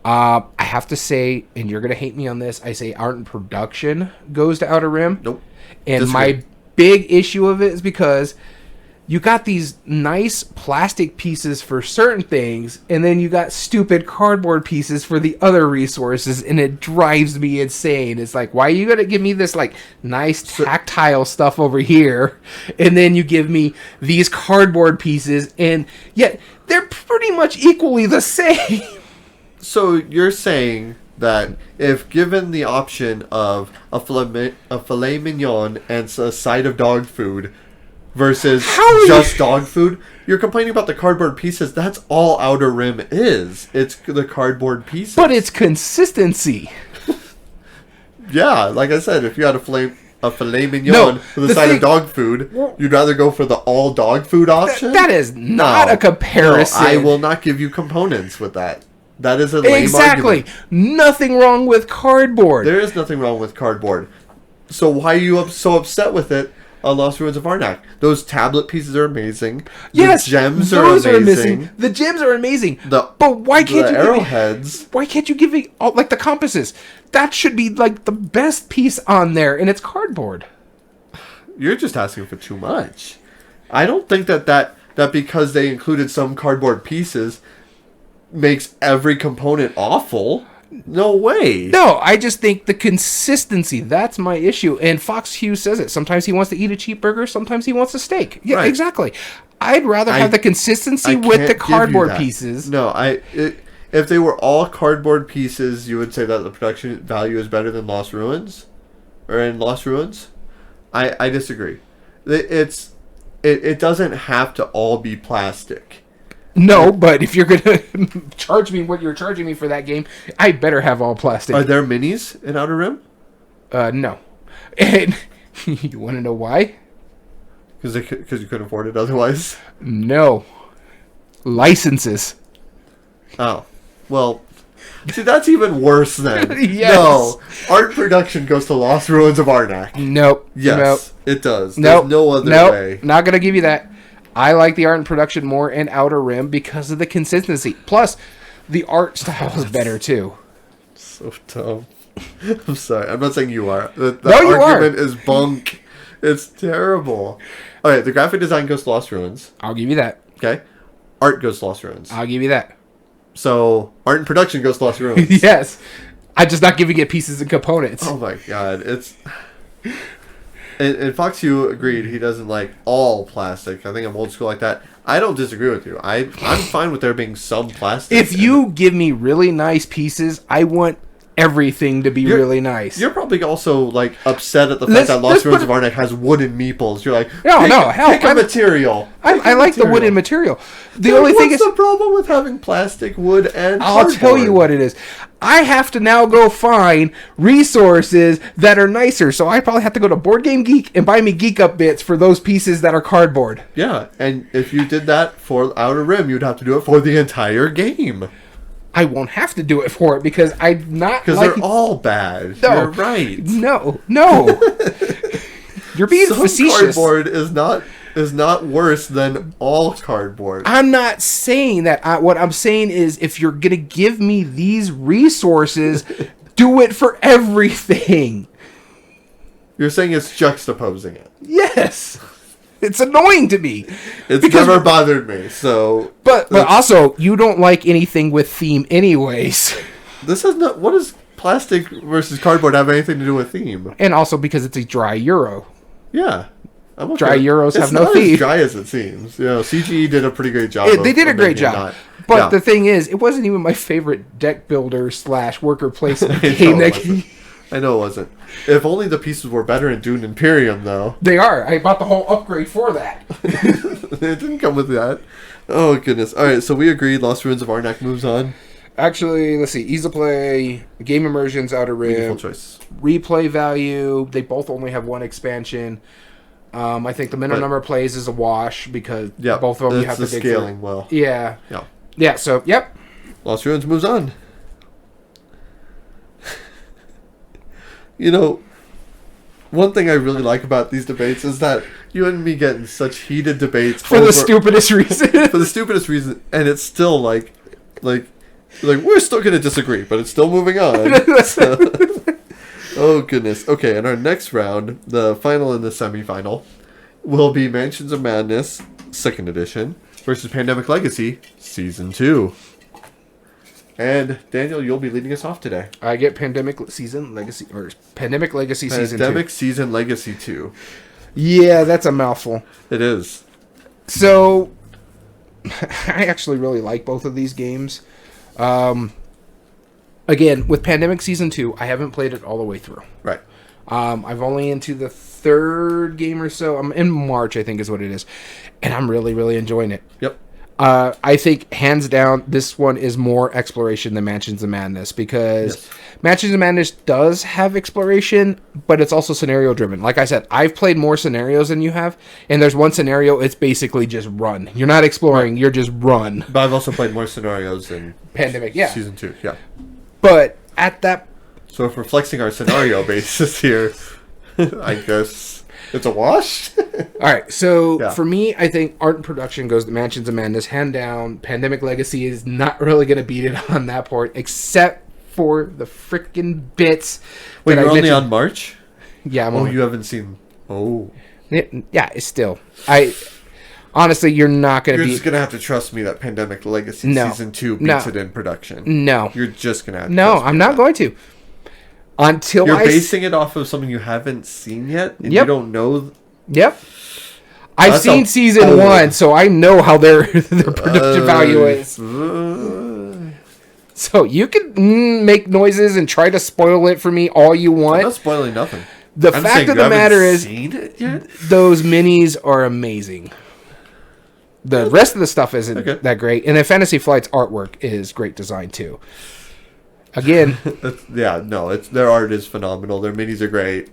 I have to say, and you're going to hate me on this, I say art and production goes to Outer Rim. Nope. And my big issue of it is because you got these nice plastic pieces for certain things, and then you got stupid cardboard pieces for the other resources, and it drives me insane. It's like, why are you going to give me this like nice tactile stuff over here, and then you give me these cardboard pieces, and yet they're pretty much equally the same. So you're saying that if given the option of a filet mignon and a side of dog food versus just dog food, you're complaining about the cardboard pieces. That's all Outer Rim is. It's the cardboard pieces. But it's consistency. Yeah, like I said, if you had a filet mignon with a side of dog food, you'd rather go for the all dog food option? That is not a comparison. No, I will not give you components with that. That is a lame argument. Nothing wrong with cardboard. There is nothing wrong with cardboard. So why are you so upset with it on Lost Ruins of Arnak? Those tablet pieces are amazing. Yes, the gems are amazing. The gems are amazing. But why can't you arrowheads? Why can't you give me like the compasses? That should be like the best piece on there, and it's cardboard. You're just asking for too much. I don't think that because they included some cardboard pieces makes every component awful. No way. No, I just think the consistency, that's my issue. And Fox Hughes says it. Sometimes he wants to eat a cheap burger, sometimes he wants a steak. Yeah, right. Exactly. I'd rather have the consistency with the cardboard pieces. No, if they were all cardboard pieces, you would say that the production value is better than Lost Ruins? Or in Lost Ruins? I disagree. It doesn't have to all be plastic. No, but if you're going to charge me what you're charging me for that game, I better have all plastic. Are there minis in Outer Rim? No. And you want to know why? Because you couldn't afford it otherwise? No. Licenses. Oh. Well, see, that's even worse then. Yes. No. Art production goes to Lost Ruins of Arnak. Nope. Yes, it does. There's no other way. Not going to give you that. I like the art and production more in Outer Rim because of the consistency. Plus, the art style is better too. So dumb. I'm sorry. I'm not saying you are. The argument is bunk. It's terrible. All right, the graphic design goes to Lost Ruins. I'll give you that. Okay. Art goes to Lost Ruins. I'll give you that. So, art and production goes to Lost Ruins. Yes. I'm just not giving it pieces and components. Oh my god, it's... And Fox Hugh agreed he doesn't like all plastic. I think I'm old school like that. I don't disagree with you. I'm fine with there being some plastic. If you give me really nice pieces, I want everything to be really nice. You're probably also like upset at the fact that Lost Ruins of Arnak has wooden meeples. You're like, pick a material. I like the wooden material. The only thing is, what's the problem with having plastic, wood, and I'll cardboard? tell you what it is. I have to now go find resources that are nicer, so I probably have to go to Board Game Geek and buy me Geek Up bits for those pieces that are cardboard. Yeah, and if you did that for Outer Rim, you'd have to do it for the entire game. I won't have to do it for it because I'm not. Because they're all bad. No, you're right. No. You're being facetious. Cardboard is not worse than all cardboard. I'm not saying that. What I'm saying is, if you're gonna give me these resources, do it for everything. You're saying it's juxtaposing it. Yes. It's annoying to me. It's never bothered me, so... But also, you don't like anything with theme anyways. This has not... What does plastic versus cardboard have anything to do with theme? And also because it's a dry Euro. Yeah. I'm okay. Dry Euros have no theme. It's not as dry as it seems. You know, CGE did a pretty great job. They did a great job. But the thing is, it wasn't even my favorite deck builder / worker placement game. I know it wasn't. If only the pieces were better in Dune Imperium, though. They are. I bought the whole upgrade for that. It didn't come with that. Oh, goodness. All right, so we agreed. Lost Ruins of Arnak moves on. Actually, let's see. Ease of play, game immersions, Outer Rim. Beautiful choice. Replay value. They both only have one expansion. I think the minimum number of plays is a wash because both of them you have to dig scaling through. well. Yeah. Yeah, so, yep. Lost Ruins moves on. You know, one thing I really like about these debates is that you and me get in such heated debates for the stupidest reason. For the stupidest reason, and it's still like we're still gonna disagree, but it's still moving on. Oh goodness. Okay, in our next round, the final and the semifinal will be Mansions of Madness 2nd edition versus Pandemic Legacy Season 2. And Daniel, you'll be leading us off today. I get Pandemic Legacy Season 2. Pandemic Season Legacy 2. Yeah, that's a mouthful. It is. So, I actually really like both of these games. Again, with Pandemic Season 2, I haven't played it all the way through. Right. I've only into the 3rd game or so. I'm in March, I think is what it is. And I'm really, really enjoying it. Yep. I think, hands down, this one is more exploration than Mansions of Madness because Mansions of Madness does have exploration, but it's also scenario-driven. Like I said, I've played more scenarios than you have, and there's one scenario, it's basically just run. You're not exploring, you're just run. But I've also played more scenarios than Pandemic, Season 2, yeah. But at that... So if we're flexing our scenario basis here, I guess... It's a wash? Alright, so for me, I think art and production goes to Mansions of Madness, hand down. Pandemic Legacy is not really going to beat it on that part, except for the freaking bits. Wait, you're only on March? Yeah, I'm you haven't seen... Oh. Yeah, it's still... Honestly, you're not going to be... You're just going to have to trust me that Pandemic Legacy Season 2 beats it in production. No. You're just going to have to No, I'm not going to. Until you're basing it off of something you haven't seen yet, and you don't know. Yep, I've seen Season 1, so I know how their production value is. So you can make noises and try to spoil it for me all you want. I'm not spoiling nothing. The fact of the matter is, those minis are amazing. The rest of the stuff isn't that great, and then Fantasy Flight's artwork is great design too. Again, their art is phenomenal. Their minis are great.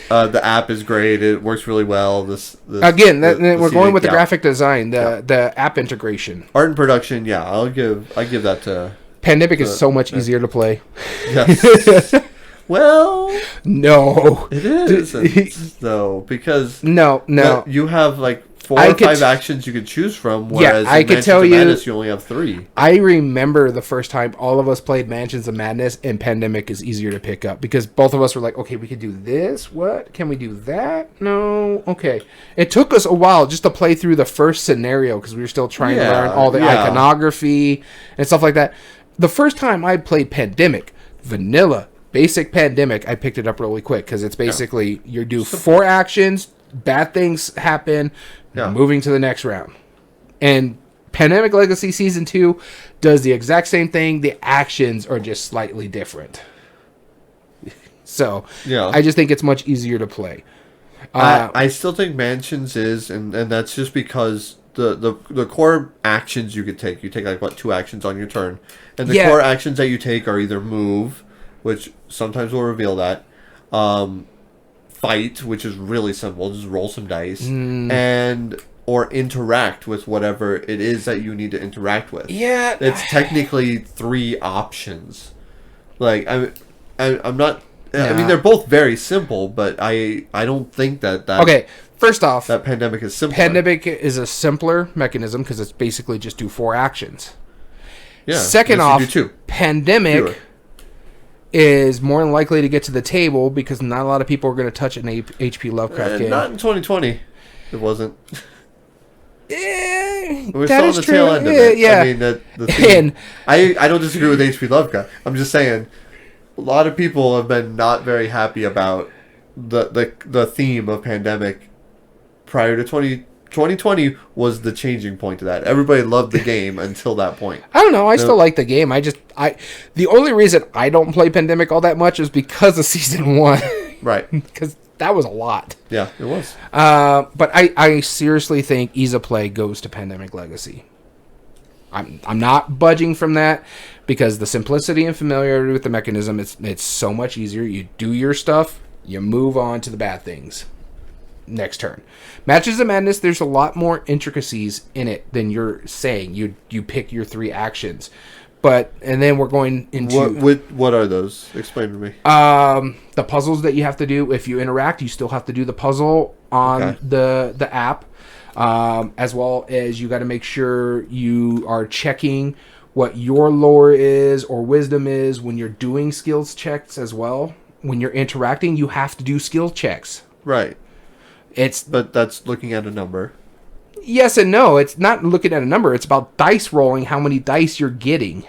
The app is great. It works really well. We're going with the graphic design, the app integration, art and production. Yeah, I give that to. Pandemic is so much easier to play. Yes. Well, no, it is though because no, you have like 4 or 5 actions you could choose from, whereas I could tell you, Madness, you only have 3. I remember the first time all of us played Mansions of Madness, and Pandemic is easier to pick up because both of us were like, okay, we could do this. What? Can we do that? No. Okay. It took us a while just to play through the first scenario because we were still trying to learn all the iconography and stuff like that. The first time I played Pandemic, vanilla, basic Pandemic, I picked it up really quick because it's basically you do 4 actions, bad things happen, moving to the next round. And Pandemic Legacy Season 2 does the exact same thing. The actions are just slightly different. So, I just think it's much easier to play. I still think Mansions is, and that's just because the core actions you could take, you take like, 2 actions on your turn. And the core actions that you take are either move, which sometimes will reveal that, fight, which is really simple, just roll some dice, or interact with whatever it is that you need to interact with. Yeah, it's technically 3 options. Like I'm not. I mean, they're both very simple, but I don't think that. Okay, first off, that Pandemic is simpler. Pandemic is a simpler mechanism because it's basically just do 4 actions. Yeah. Second off, Pandemic is more than likely to get to the table because not a lot of people are going to touch an H.P. Lovecraft game. Not in 2020. It wasn't. We're still on the tail end of it. I mean, the theme, I don't disagree with H.P. Lovecraft. I'm just saying, a lot of people have been not very happy about the theme of Pandemic prior to 2020 was the changing point to that. Everybody loved the game until that point. I don't know. I still like the game. The only reason I don't play Pandemic all that much is because of Season 1. Right. Because that was a lot. Yeah, it was. But I seriously think Ease of Play goes to Pandemic Legacy. I'm not budging from that because the simplicity and familiarity with the mechanism, it's so much easier. You do your stuff, you move on to the bad things. Next turn. Matches of Madness, there's a lot more intricacies in it than you're saying. You pick your 3 actions. And then we're going into... What are those? Explain to me. The puzzles that you have to do. If you interact, you still have to do the puzzle on the app. As well as you got to make sure you are checking what your lore is or wisdom is when you're doing skills checks as well. When you're interacting, you have to do skill checks. Right. But that's looking at a number. Yes and no. It's not looking at a number. It's about dice rolling, how many dice you're getting.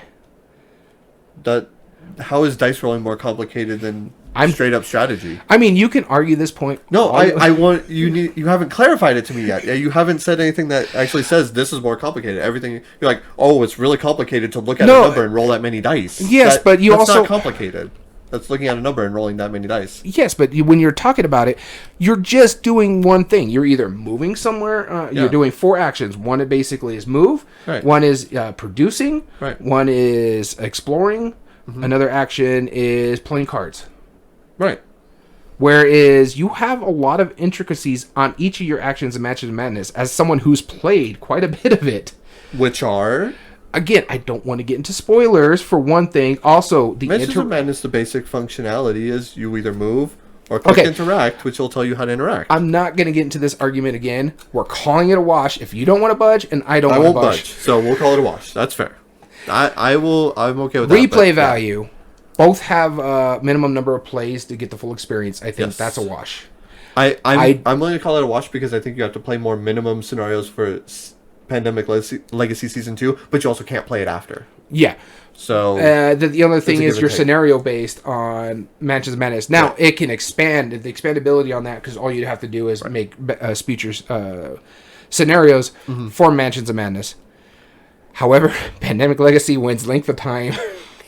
How is dice rolling more complicated than straight up strategy? I mean, you can argue this point. No, I want you haven't clarified it to me yet. You haven't said anything that actually says this is more complicated. Everything you're like, oh, it's really complicated to look at a number and roll that many dice. Yes, but that's not complicated. That's looking at a number and rolling that many dice. Yes, but when you're talking about it, you're just doing one thing. You're either moving somewhere. You're doing 4 actions. One basically is move. Right. One is producing. Right. One is exploring. Mm-hmm. Another action is playing cards. Right. Whereas you have a lot of intricacies on each of your actions in Matches of Madness as someone who's played quite a bit of it. Which are... Again, I don't want to get into spoilers for one thing. Also, the Matches of Madness, the basic functionality is you either move or click interact, which will tell you how to interact. I'm not going to get into this argument again. We're calling it a wash. If you don't want to budge, and I don't want to budge. So we'll call it a wash. That's fair. I'm okay with that. Replay value. Yeah. Both have a minimum number of plays to get the full experience. I think that's a wash. I'm willing to call it a wash because I think you have to play more minimum scenarios for Pandemic Legacy Season 2, but you also can't play it after. Yeah. So the other thing is you're scenario based on Matches of Madness. Now it can expand the expandability on that because all you have to do is make speeches, scenarios for Mansions of Madness. However, Pandemic Legacy wins length of time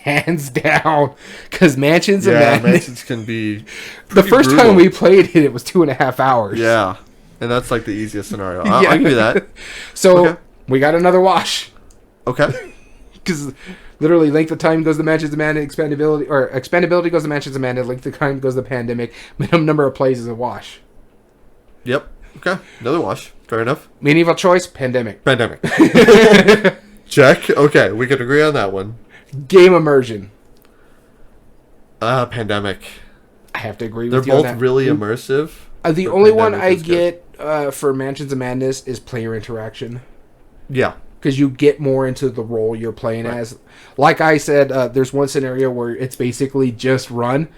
hands down because Mansions of Madness. Mansions can be the first brutal. time we played it was 2.5 hours. Yeah. And that's like the easiest scenario. I'll give you that. So we got another wash. Okay. Because literally length of time goes to Matches of Madness, expandability goes to Matches of Madness, length of time goes to Pandemic, minimum number of plays is a wash. Yep. Okay. Another wash. Fair enough. Meaningful choice, Pandemic. Check. Okay. We can agree on that one. Game immersion. Pandemic. I have to agree with you. They're both really immersive. The only one I get for Mansions of Madness is player interaction. Yeah. Because you get more into the role you're playing as. Like I said, there's one scenario where it's basically just run.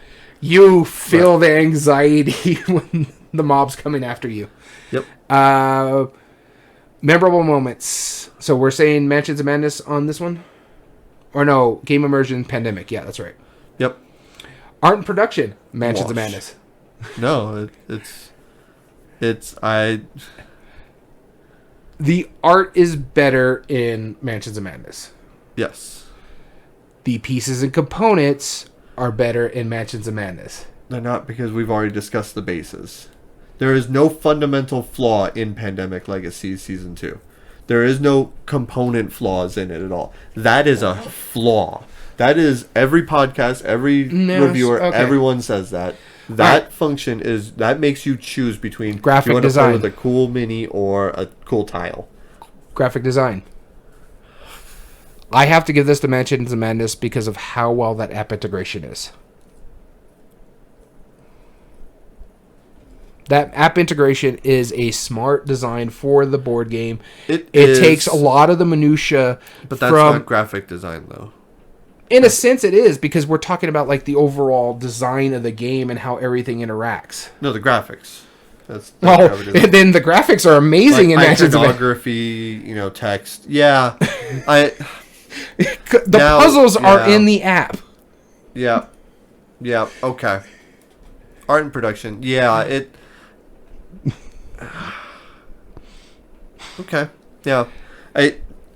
You feel the anxiety when the mob's coming after you. Yep. Memorable moments. So we're saying Mansions of Madness on this one? Or no, Game Immersion Pandemic. Yeah, that's right. Yep. Art and production, Mansions of Madness. No, The art is better in Mansions of Madness. Yes. The pieces and components are better in Mansions of Madness. They're not, because we've already discussed the bases. There is no fundamental flaw in Pandemic Legacy Season 2. There is no component flaws in it at all. That is a flaw. That is every podcast, every reviewer, everyone says that. That function is, that makes you choose between graphic design with a cool mini or a cool tile. Graphic design. I have to give this to Mansions of Madness because of how well that app integration is. That app integration is a smart design for the board game. It takes a lot of the minutia. But that's not graphic design, though. In a sense, it is, because we're talking about like the overall design of the game and how everything interacts. No, the graphics. That's then the graphics are amazing in Mansions of Madness. Iconography, text. Yeah, the puzzles are in the app. Yeah. Okay. Art and production. Yeah. Okay. Yeah.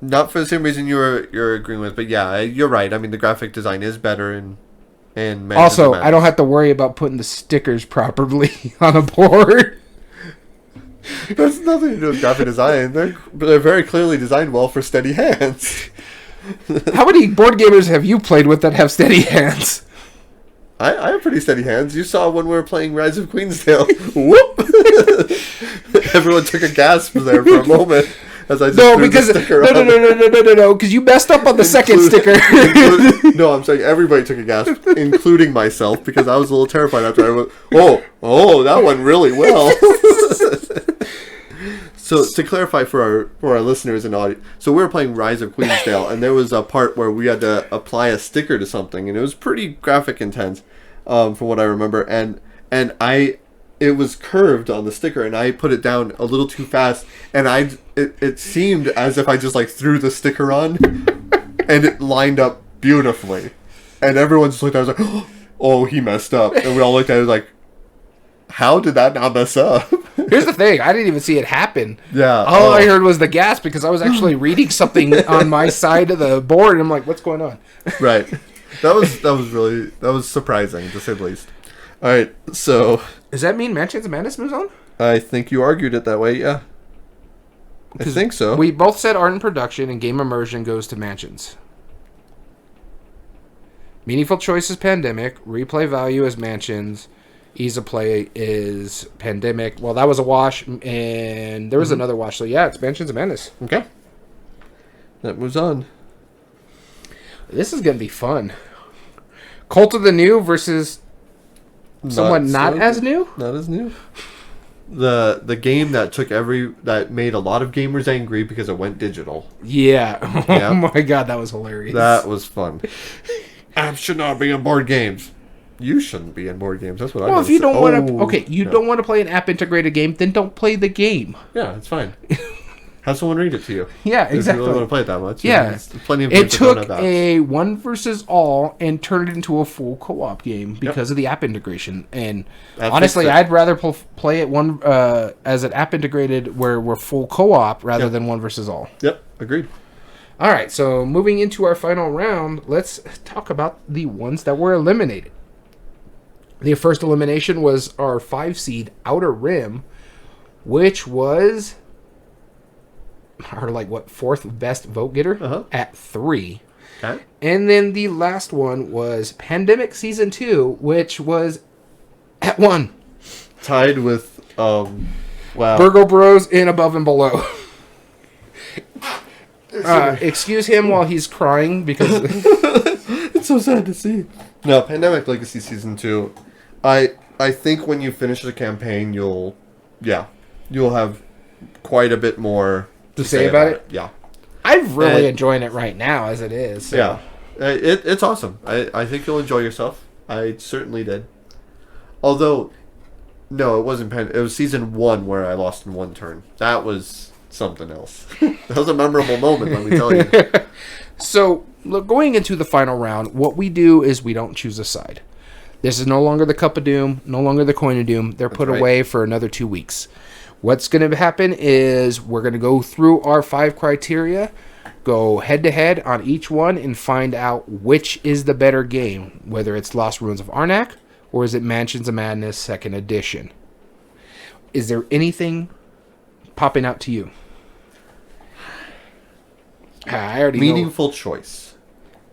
Not for the same reason you're agreeing with, but yeah, you're right. I mean, the graphic design is better in also, I don't have to worry about putting the stickers properly on a board. That's nothing to do with graphic design. They're very clearly designed well for steady hands. How many board gamers have you played with that have steady hands? I have pretty steady hands. You saw when we were playing Rise of Queensdale. Whoop! Everyone took a gasp there for a moment as I just threw the sticker on. No, because you messed up on the second sticker. No, I'm saying everybody took a gasp, including myself, because I was a little terrified after I went, oh, that went really well. So to clarify for our listeners and audience, so we were playing Rise of Queensdale, and there was a part where we had to apply a sticker to something, and it was pretty graphic intense, from what I remember, and it was curved on the sticker, and I put it down a little too fast, and it seemed as if I just like threw the sticker on, and it lined up beautifully, and everyone just looked at it, was like, oh, he messed up, and we all looked at it like, how did that not mess up? Here's the thing. I didn't even see it happen. Yeah. All I heard was the gasp because I was actually reading something on my side of the board, and I'm like, what's going on? Right. That was surprising, to say the least. All right, so... Does that mean Mansions of Madness moves on? I think you argued it that way, yeah. I think so. We both said art and production, and game immersion goes to Mansions. Meaningful choice is Pandemic. Replay value is Mansions. Ease of play is Pandemic. Well, that was a wash, and there was another wash. So, yeah, it's Mansions of Madness. Okay. That moves on. This is going to be fun. Cult of the New versus someone not as new? Not as new. The game that made a lot of gamers angry because it went digital. Yeah. Oh, my God, that was hilarious. That was fun. Apps should not be in board games. You shouldn't be in board games. That's what I. Well, if you don't want to, don't want to play an app-integrated game, then don't play the game. Yeah, it's fine. Have someone read it to you. Yeah, exactly. If you really want to play it that much. Yeah, plenty of it took a one versus all and turned it into a full co-op game because of the app integration. And honestly, I'd rather play it as an app integrated where we're full co-op rather than one versus all. Yep, agreed. All right, so moving into our final round, let's talk about the ones that were eliminated. The first elimination was our 5-seed Outer Rim, which was our, fourth best vote getter at 3. Okay. And then the last one was Pandemic Season 2, which was at 1. Tied with, wow. Virgo Bros in Above and Below. Excuse him while he's crying because... It's so sad to see. No, Pandemic Legacy Season 2... I think when you finish the campaign, you'll have quite a bit more to say about it. Yeah, I'm really enjoying it right now as it is. So. Yeah, it's awesome. I think you'll enjoy yourself. I certainly did. Although, no, it wasn't. It was season 1 where I lost in 1 turn. That was something else. That was a memorable moment, let me tell you. So, look, going into the final round, what we do is we don't choose a side. This is no longer the Cup of Doom, no longer the Coin of Doom. They're put away for another 2 weeks. What's going to happen is we're going to go through our 5 criteria, go head-to-head on each one, and find out which is the better game, whether it's Lost Ruins of Arnak or is it Mansions of Madness 2nd Edition. Is there anything popping out to you? I already Meaningful choice.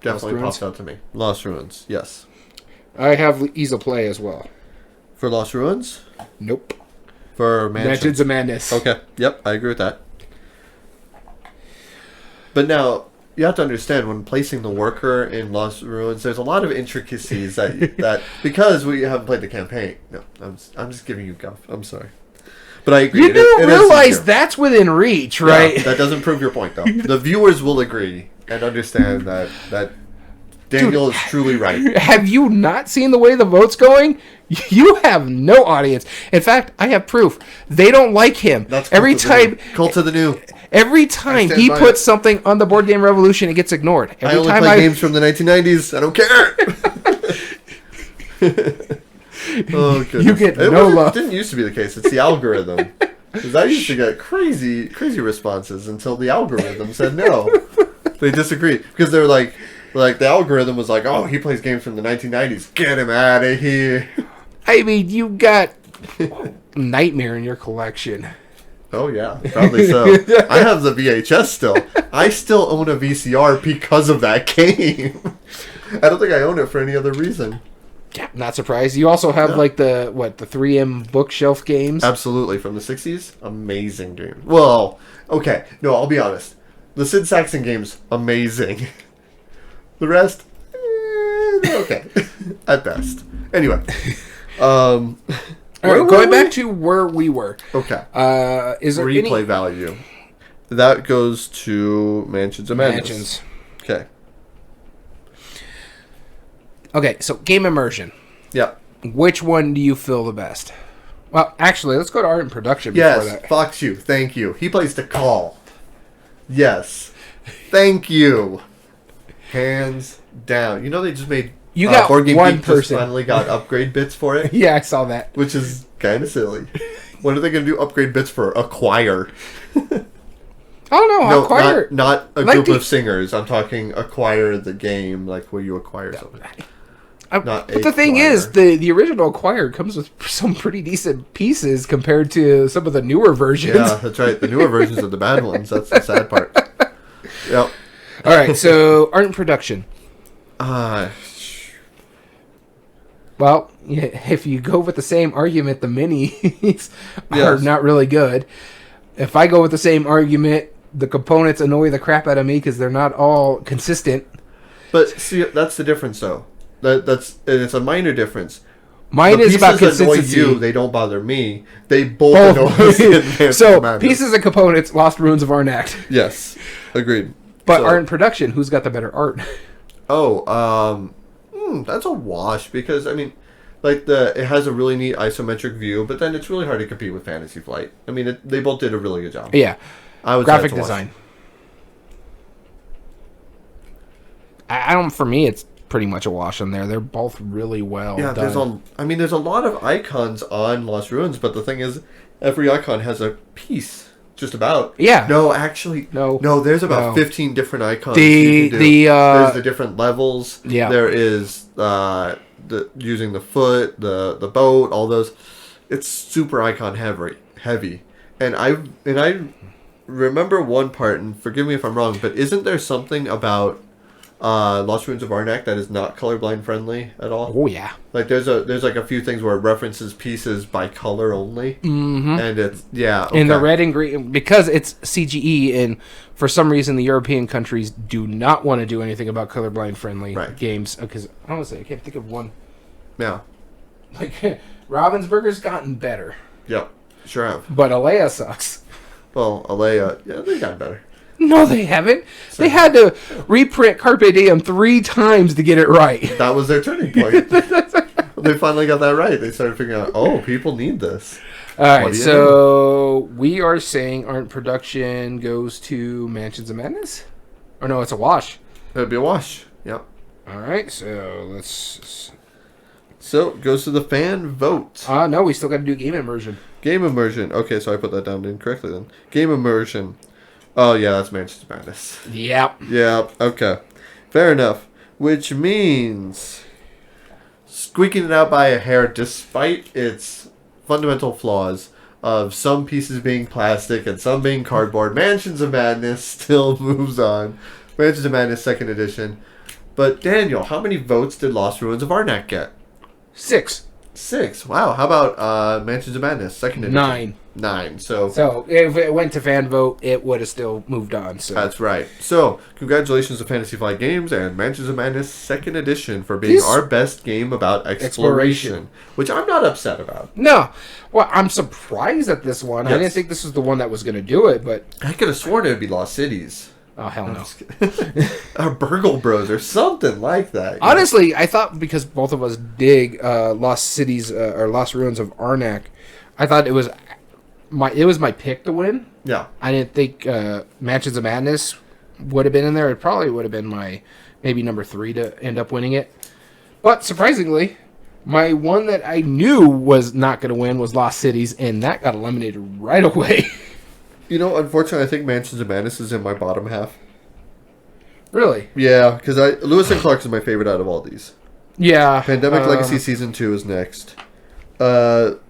Definitely pops out to me. Lost Ruins, yes. I have Ease of Play as well. For Lost Ruins? Nope. For Mansions of Madness. Okay. Yep, I agree with that. But now, you have to understand, when placing the worker in Lost Ruins, there's a lot of intricacies that because we haven't played the campaign. No, I'm just giving you guff. I'm sorry. But I agree. You do realize that's within reach, right? Yeah, that doesn't prove your point, though. The viewers will agree and understand that Daniel is truly right. Have you not seen the way the vote's going? You have no audience. In fact, I have proof. They don't like him. That's every time. Cult of the New. Every time he puts something on the Board Game Revolution, it gets ignored. Every I only play games from the 1990s. I don't care. Oh, goodness. You get no love. It didn't used to be the case. It's the algorithm. Because I used to get crazy responses until the algorithm said no. They disagreed. Because they were like the algorithm was like, oh, he plays games from the 1990s. Get him out of here. I mean, you got Nightmare in your collection. Oh, yeah. Probably so. I have the VHS still. I still own a VCR because of that game. I don't think I own it for any other reason. Yeah, not surprised. You also have the 3M bookshelf games. Absolutely, from the 60s. Amazing game. Well, okay. No, I'll be honest. The Sid Saxon games, amazing. The rest, okay. At best. Anyway. All right, going back to where we were. Okay. Is there replay value? That goes to Mansions of Madness. Mansions. Okay. Okay, so game immersion. Yeah. Which one do you feel the best? Well, actually, let's go to art and production before that. Yes, Fox you. Thank you. He plays the call. Yes. Thank you. Hands down. You know they just made... You got Board Game one Geek person. Finally got upgrade bits for it. Yeah, I saw that. Which is kind of silly. What are they going to do upgrade bits for? Acquire. Oh no, acquire. Not a group of singers. I'm talking acquire the game, like where you acquire something. But the thing is, the original Acquire comes with some pretty decent pieces compared to some of the newer versions. Yeah, that's right. The newer versions are the bad ones. That's the sad part. Yep. All right, so art and production. Well, if you go with the same argument, the minis are not really good. If I go with the same argument, the components annoy the crap out of me because they're not all consistent. But see, that's the difference, though. It's a minor difference. Mine is about consistency. Annoy you, they don't bother me. They both annoy So pieces and components, Lost Ruins of Arnak. Yes, agreed. But art and production, who's got the better art? That's a wash because I mean, it has a really neat isometric view, but then it's really hard to compete with Fantasy Flight. I mean, they both did a really good job. Yeah, I would graphic design. I don't. For me, it's pretty much a wash on there. They're both really well done. There's a lot of icons on Lost Ruins, but the thing is, every icon has a piece. Just about. Yeah. No, actually. No, there's about 15 different icons there's the different levels. Yeah. There is using the foot, the boat, all those. It's super icon heavy. And I remember one part, and forgive me if I'm wrong, but isn't there something about Lost Ruins of Arnak that is not colorblind friendly at all? Oh yeah. There's a few things where it references pieces by color only, and it's in the red and green because it's CGE, and for some reason the European countries do not want to do anything about colorblind friendly games because honestly I can't think of one. Yeah. Like, Ravensburger's gotten better. Yep, sure have. But Alea sucks. Well, Alea, yeah, they got better. No, they haven't. They had to reprint Carpe Diem 3 times to get it right. That was their turning point. They finally got that right. They started figuring out, oh, people need this. All right, so we are saying art production goes to Mansions of Madness? Or no, it's a wash. It'd be a wash. Yep. All right, so let's... So, it goes to the fan vote. No, we still got to do game immersion. Game immersion. Okay, so I put that down incorrectly then. Game immersion. Oh, yeah, that's Mansions of Madness. Yep. Yep, okay. Fair enough. Which means... squeaking it out by a hair despite its fundamental flaws of some pieces being plastic and some being cardboard. Mansions of Madness still moves on. Mansions of Madness 2nd edition. But Daniel, how many votes did Lost Ruins of Arnak get? 6. 6. Wow. How about Mansions of Madness 2nd edition? 9. 9. So if it went to fan vote, it would have still moved on. So that's right. So congratulations to Fantasy Flight Games and Mansions of Madness 2nd edition for being our best game about exploration, which I'm not upset about. No. Well, I'm surprised at this one. Yes. I didn't think this was the one that was going to do it, but I could have sworn it would be Lost Cities. Oh, hell no. Or Burgle Bros or something like that. Honestly, I thought because both of us dig Lost Cities or Lost Ruins of Arnak, I thought it was my pick to win. Yeah. I didn't think Mansions of Madness would have been in there. It probably would have been my maybe number 3 to end up winning it. But surprisingly, my one that I knew was not going to win was Lost Cities, and that got eliminated right away. You know, unfortunately, I think Mansions of Madness is in my bottom half. Really? Yeah, because Lewis and Clark is my favorite out of all these. Yeah. Pandemic Legacy Season 2 is next. Probably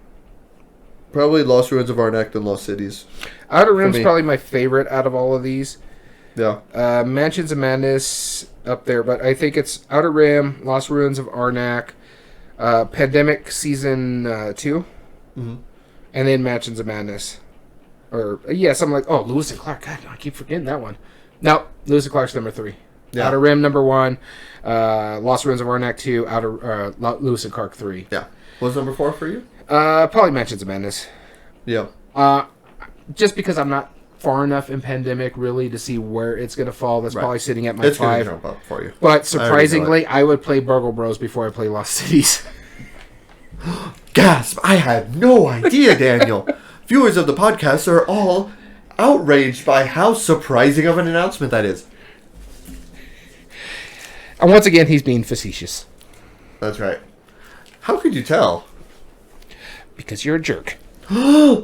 Lost Ruins of Arnak, then Lost Cities. Outer Rim's probably my favorite out of all of these. Yeah. Mansions of Madness up there, but I think it's Outer Rim, Lost Ruins of Arnak, Pandemic Season 2, and then Mansions of Madness. Or, something like, Lewis and Clark. God, I keep forgetting that one. No, Lewis and Clark's number 3. Yeah. Outer Rim, number 1. Lost Ruins of Arnak, 2. Lewis and Clark, 3. Yeah. What's number 4 for you? Probably Mansions of Madness. Yeah. Just because I'm not far enough in Pandemic, really, to see where it's going to fall. That's probably sitting at my 5. It's going to jump up for you. But surprisingly, I would play Burgle Bros before I play Lost Cities. Gasp! I had no idea, Daniel. Viewers of the podcast are all outraged by how surprising of an announcement that is. And once again, he's being facetious. That's right. How could you tell? Because you're a jerk. How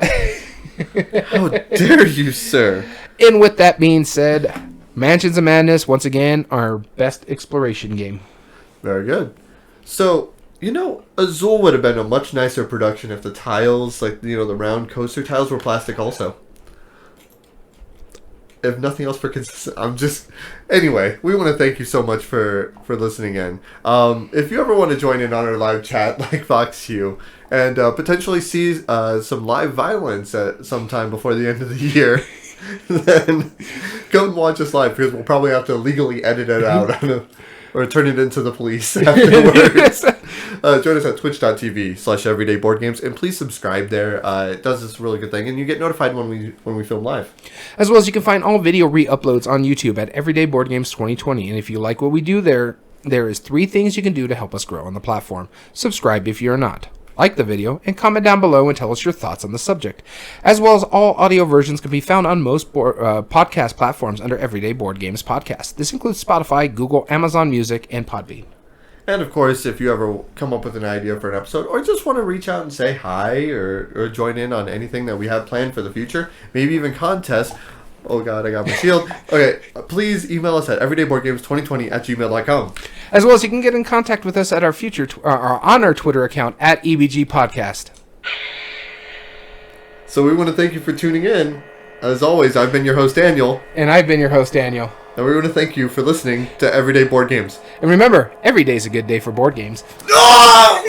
dare you, sir? And with that being said, Mansions of Madness, once again, our best exploration game. Very good. So, Azul would have been a much nicer production if the tiles, like, the round coaster tiles were plastic also. If nothing else for consistent, anyway, we want to thank you so much for listening in. If you ever want to join in on our live chat like Fox Hugh and potentially see some live violence at some time before the end of the year, then go and watch us live because we'll probably have to legally edit it out or turn it into the police afterwards. Join us at twitch.tv/everydayboardgames and please subscribe there. It does this really good thing and you get notified when we film live. As well as you can find all video re-uploads on YouTube at Everyday Board Games 2020. And if you like what we do there is 3 things you can do to help us grow on the platform. Subscribe if you're not. Like the video, and comment down below and tell us your thoughts on the subject. As well as all audio versions can be found on most podcast platforms under Everyday Board Games Podcast. This includes Spotify, Google, Amazon Music, and Podbean. And of course, if you ever come up with an idea for an episode, or just want to reach out and say hi, or join in on anything that we have planned for the future, maybe even contests. Oh god, I got my shield. Okay, please email us at everydayboardgames2020@gmail.com. As well as you can get in contact with us at our on our Twitter account at EBG Podcast. So we want to thank you for tuning in. As always, I've been your host, Daniel. And I've been your host, Daniel. And we want to thank you for listening to Everyday Board Games. And remember, every day's a good day for board games. Ah!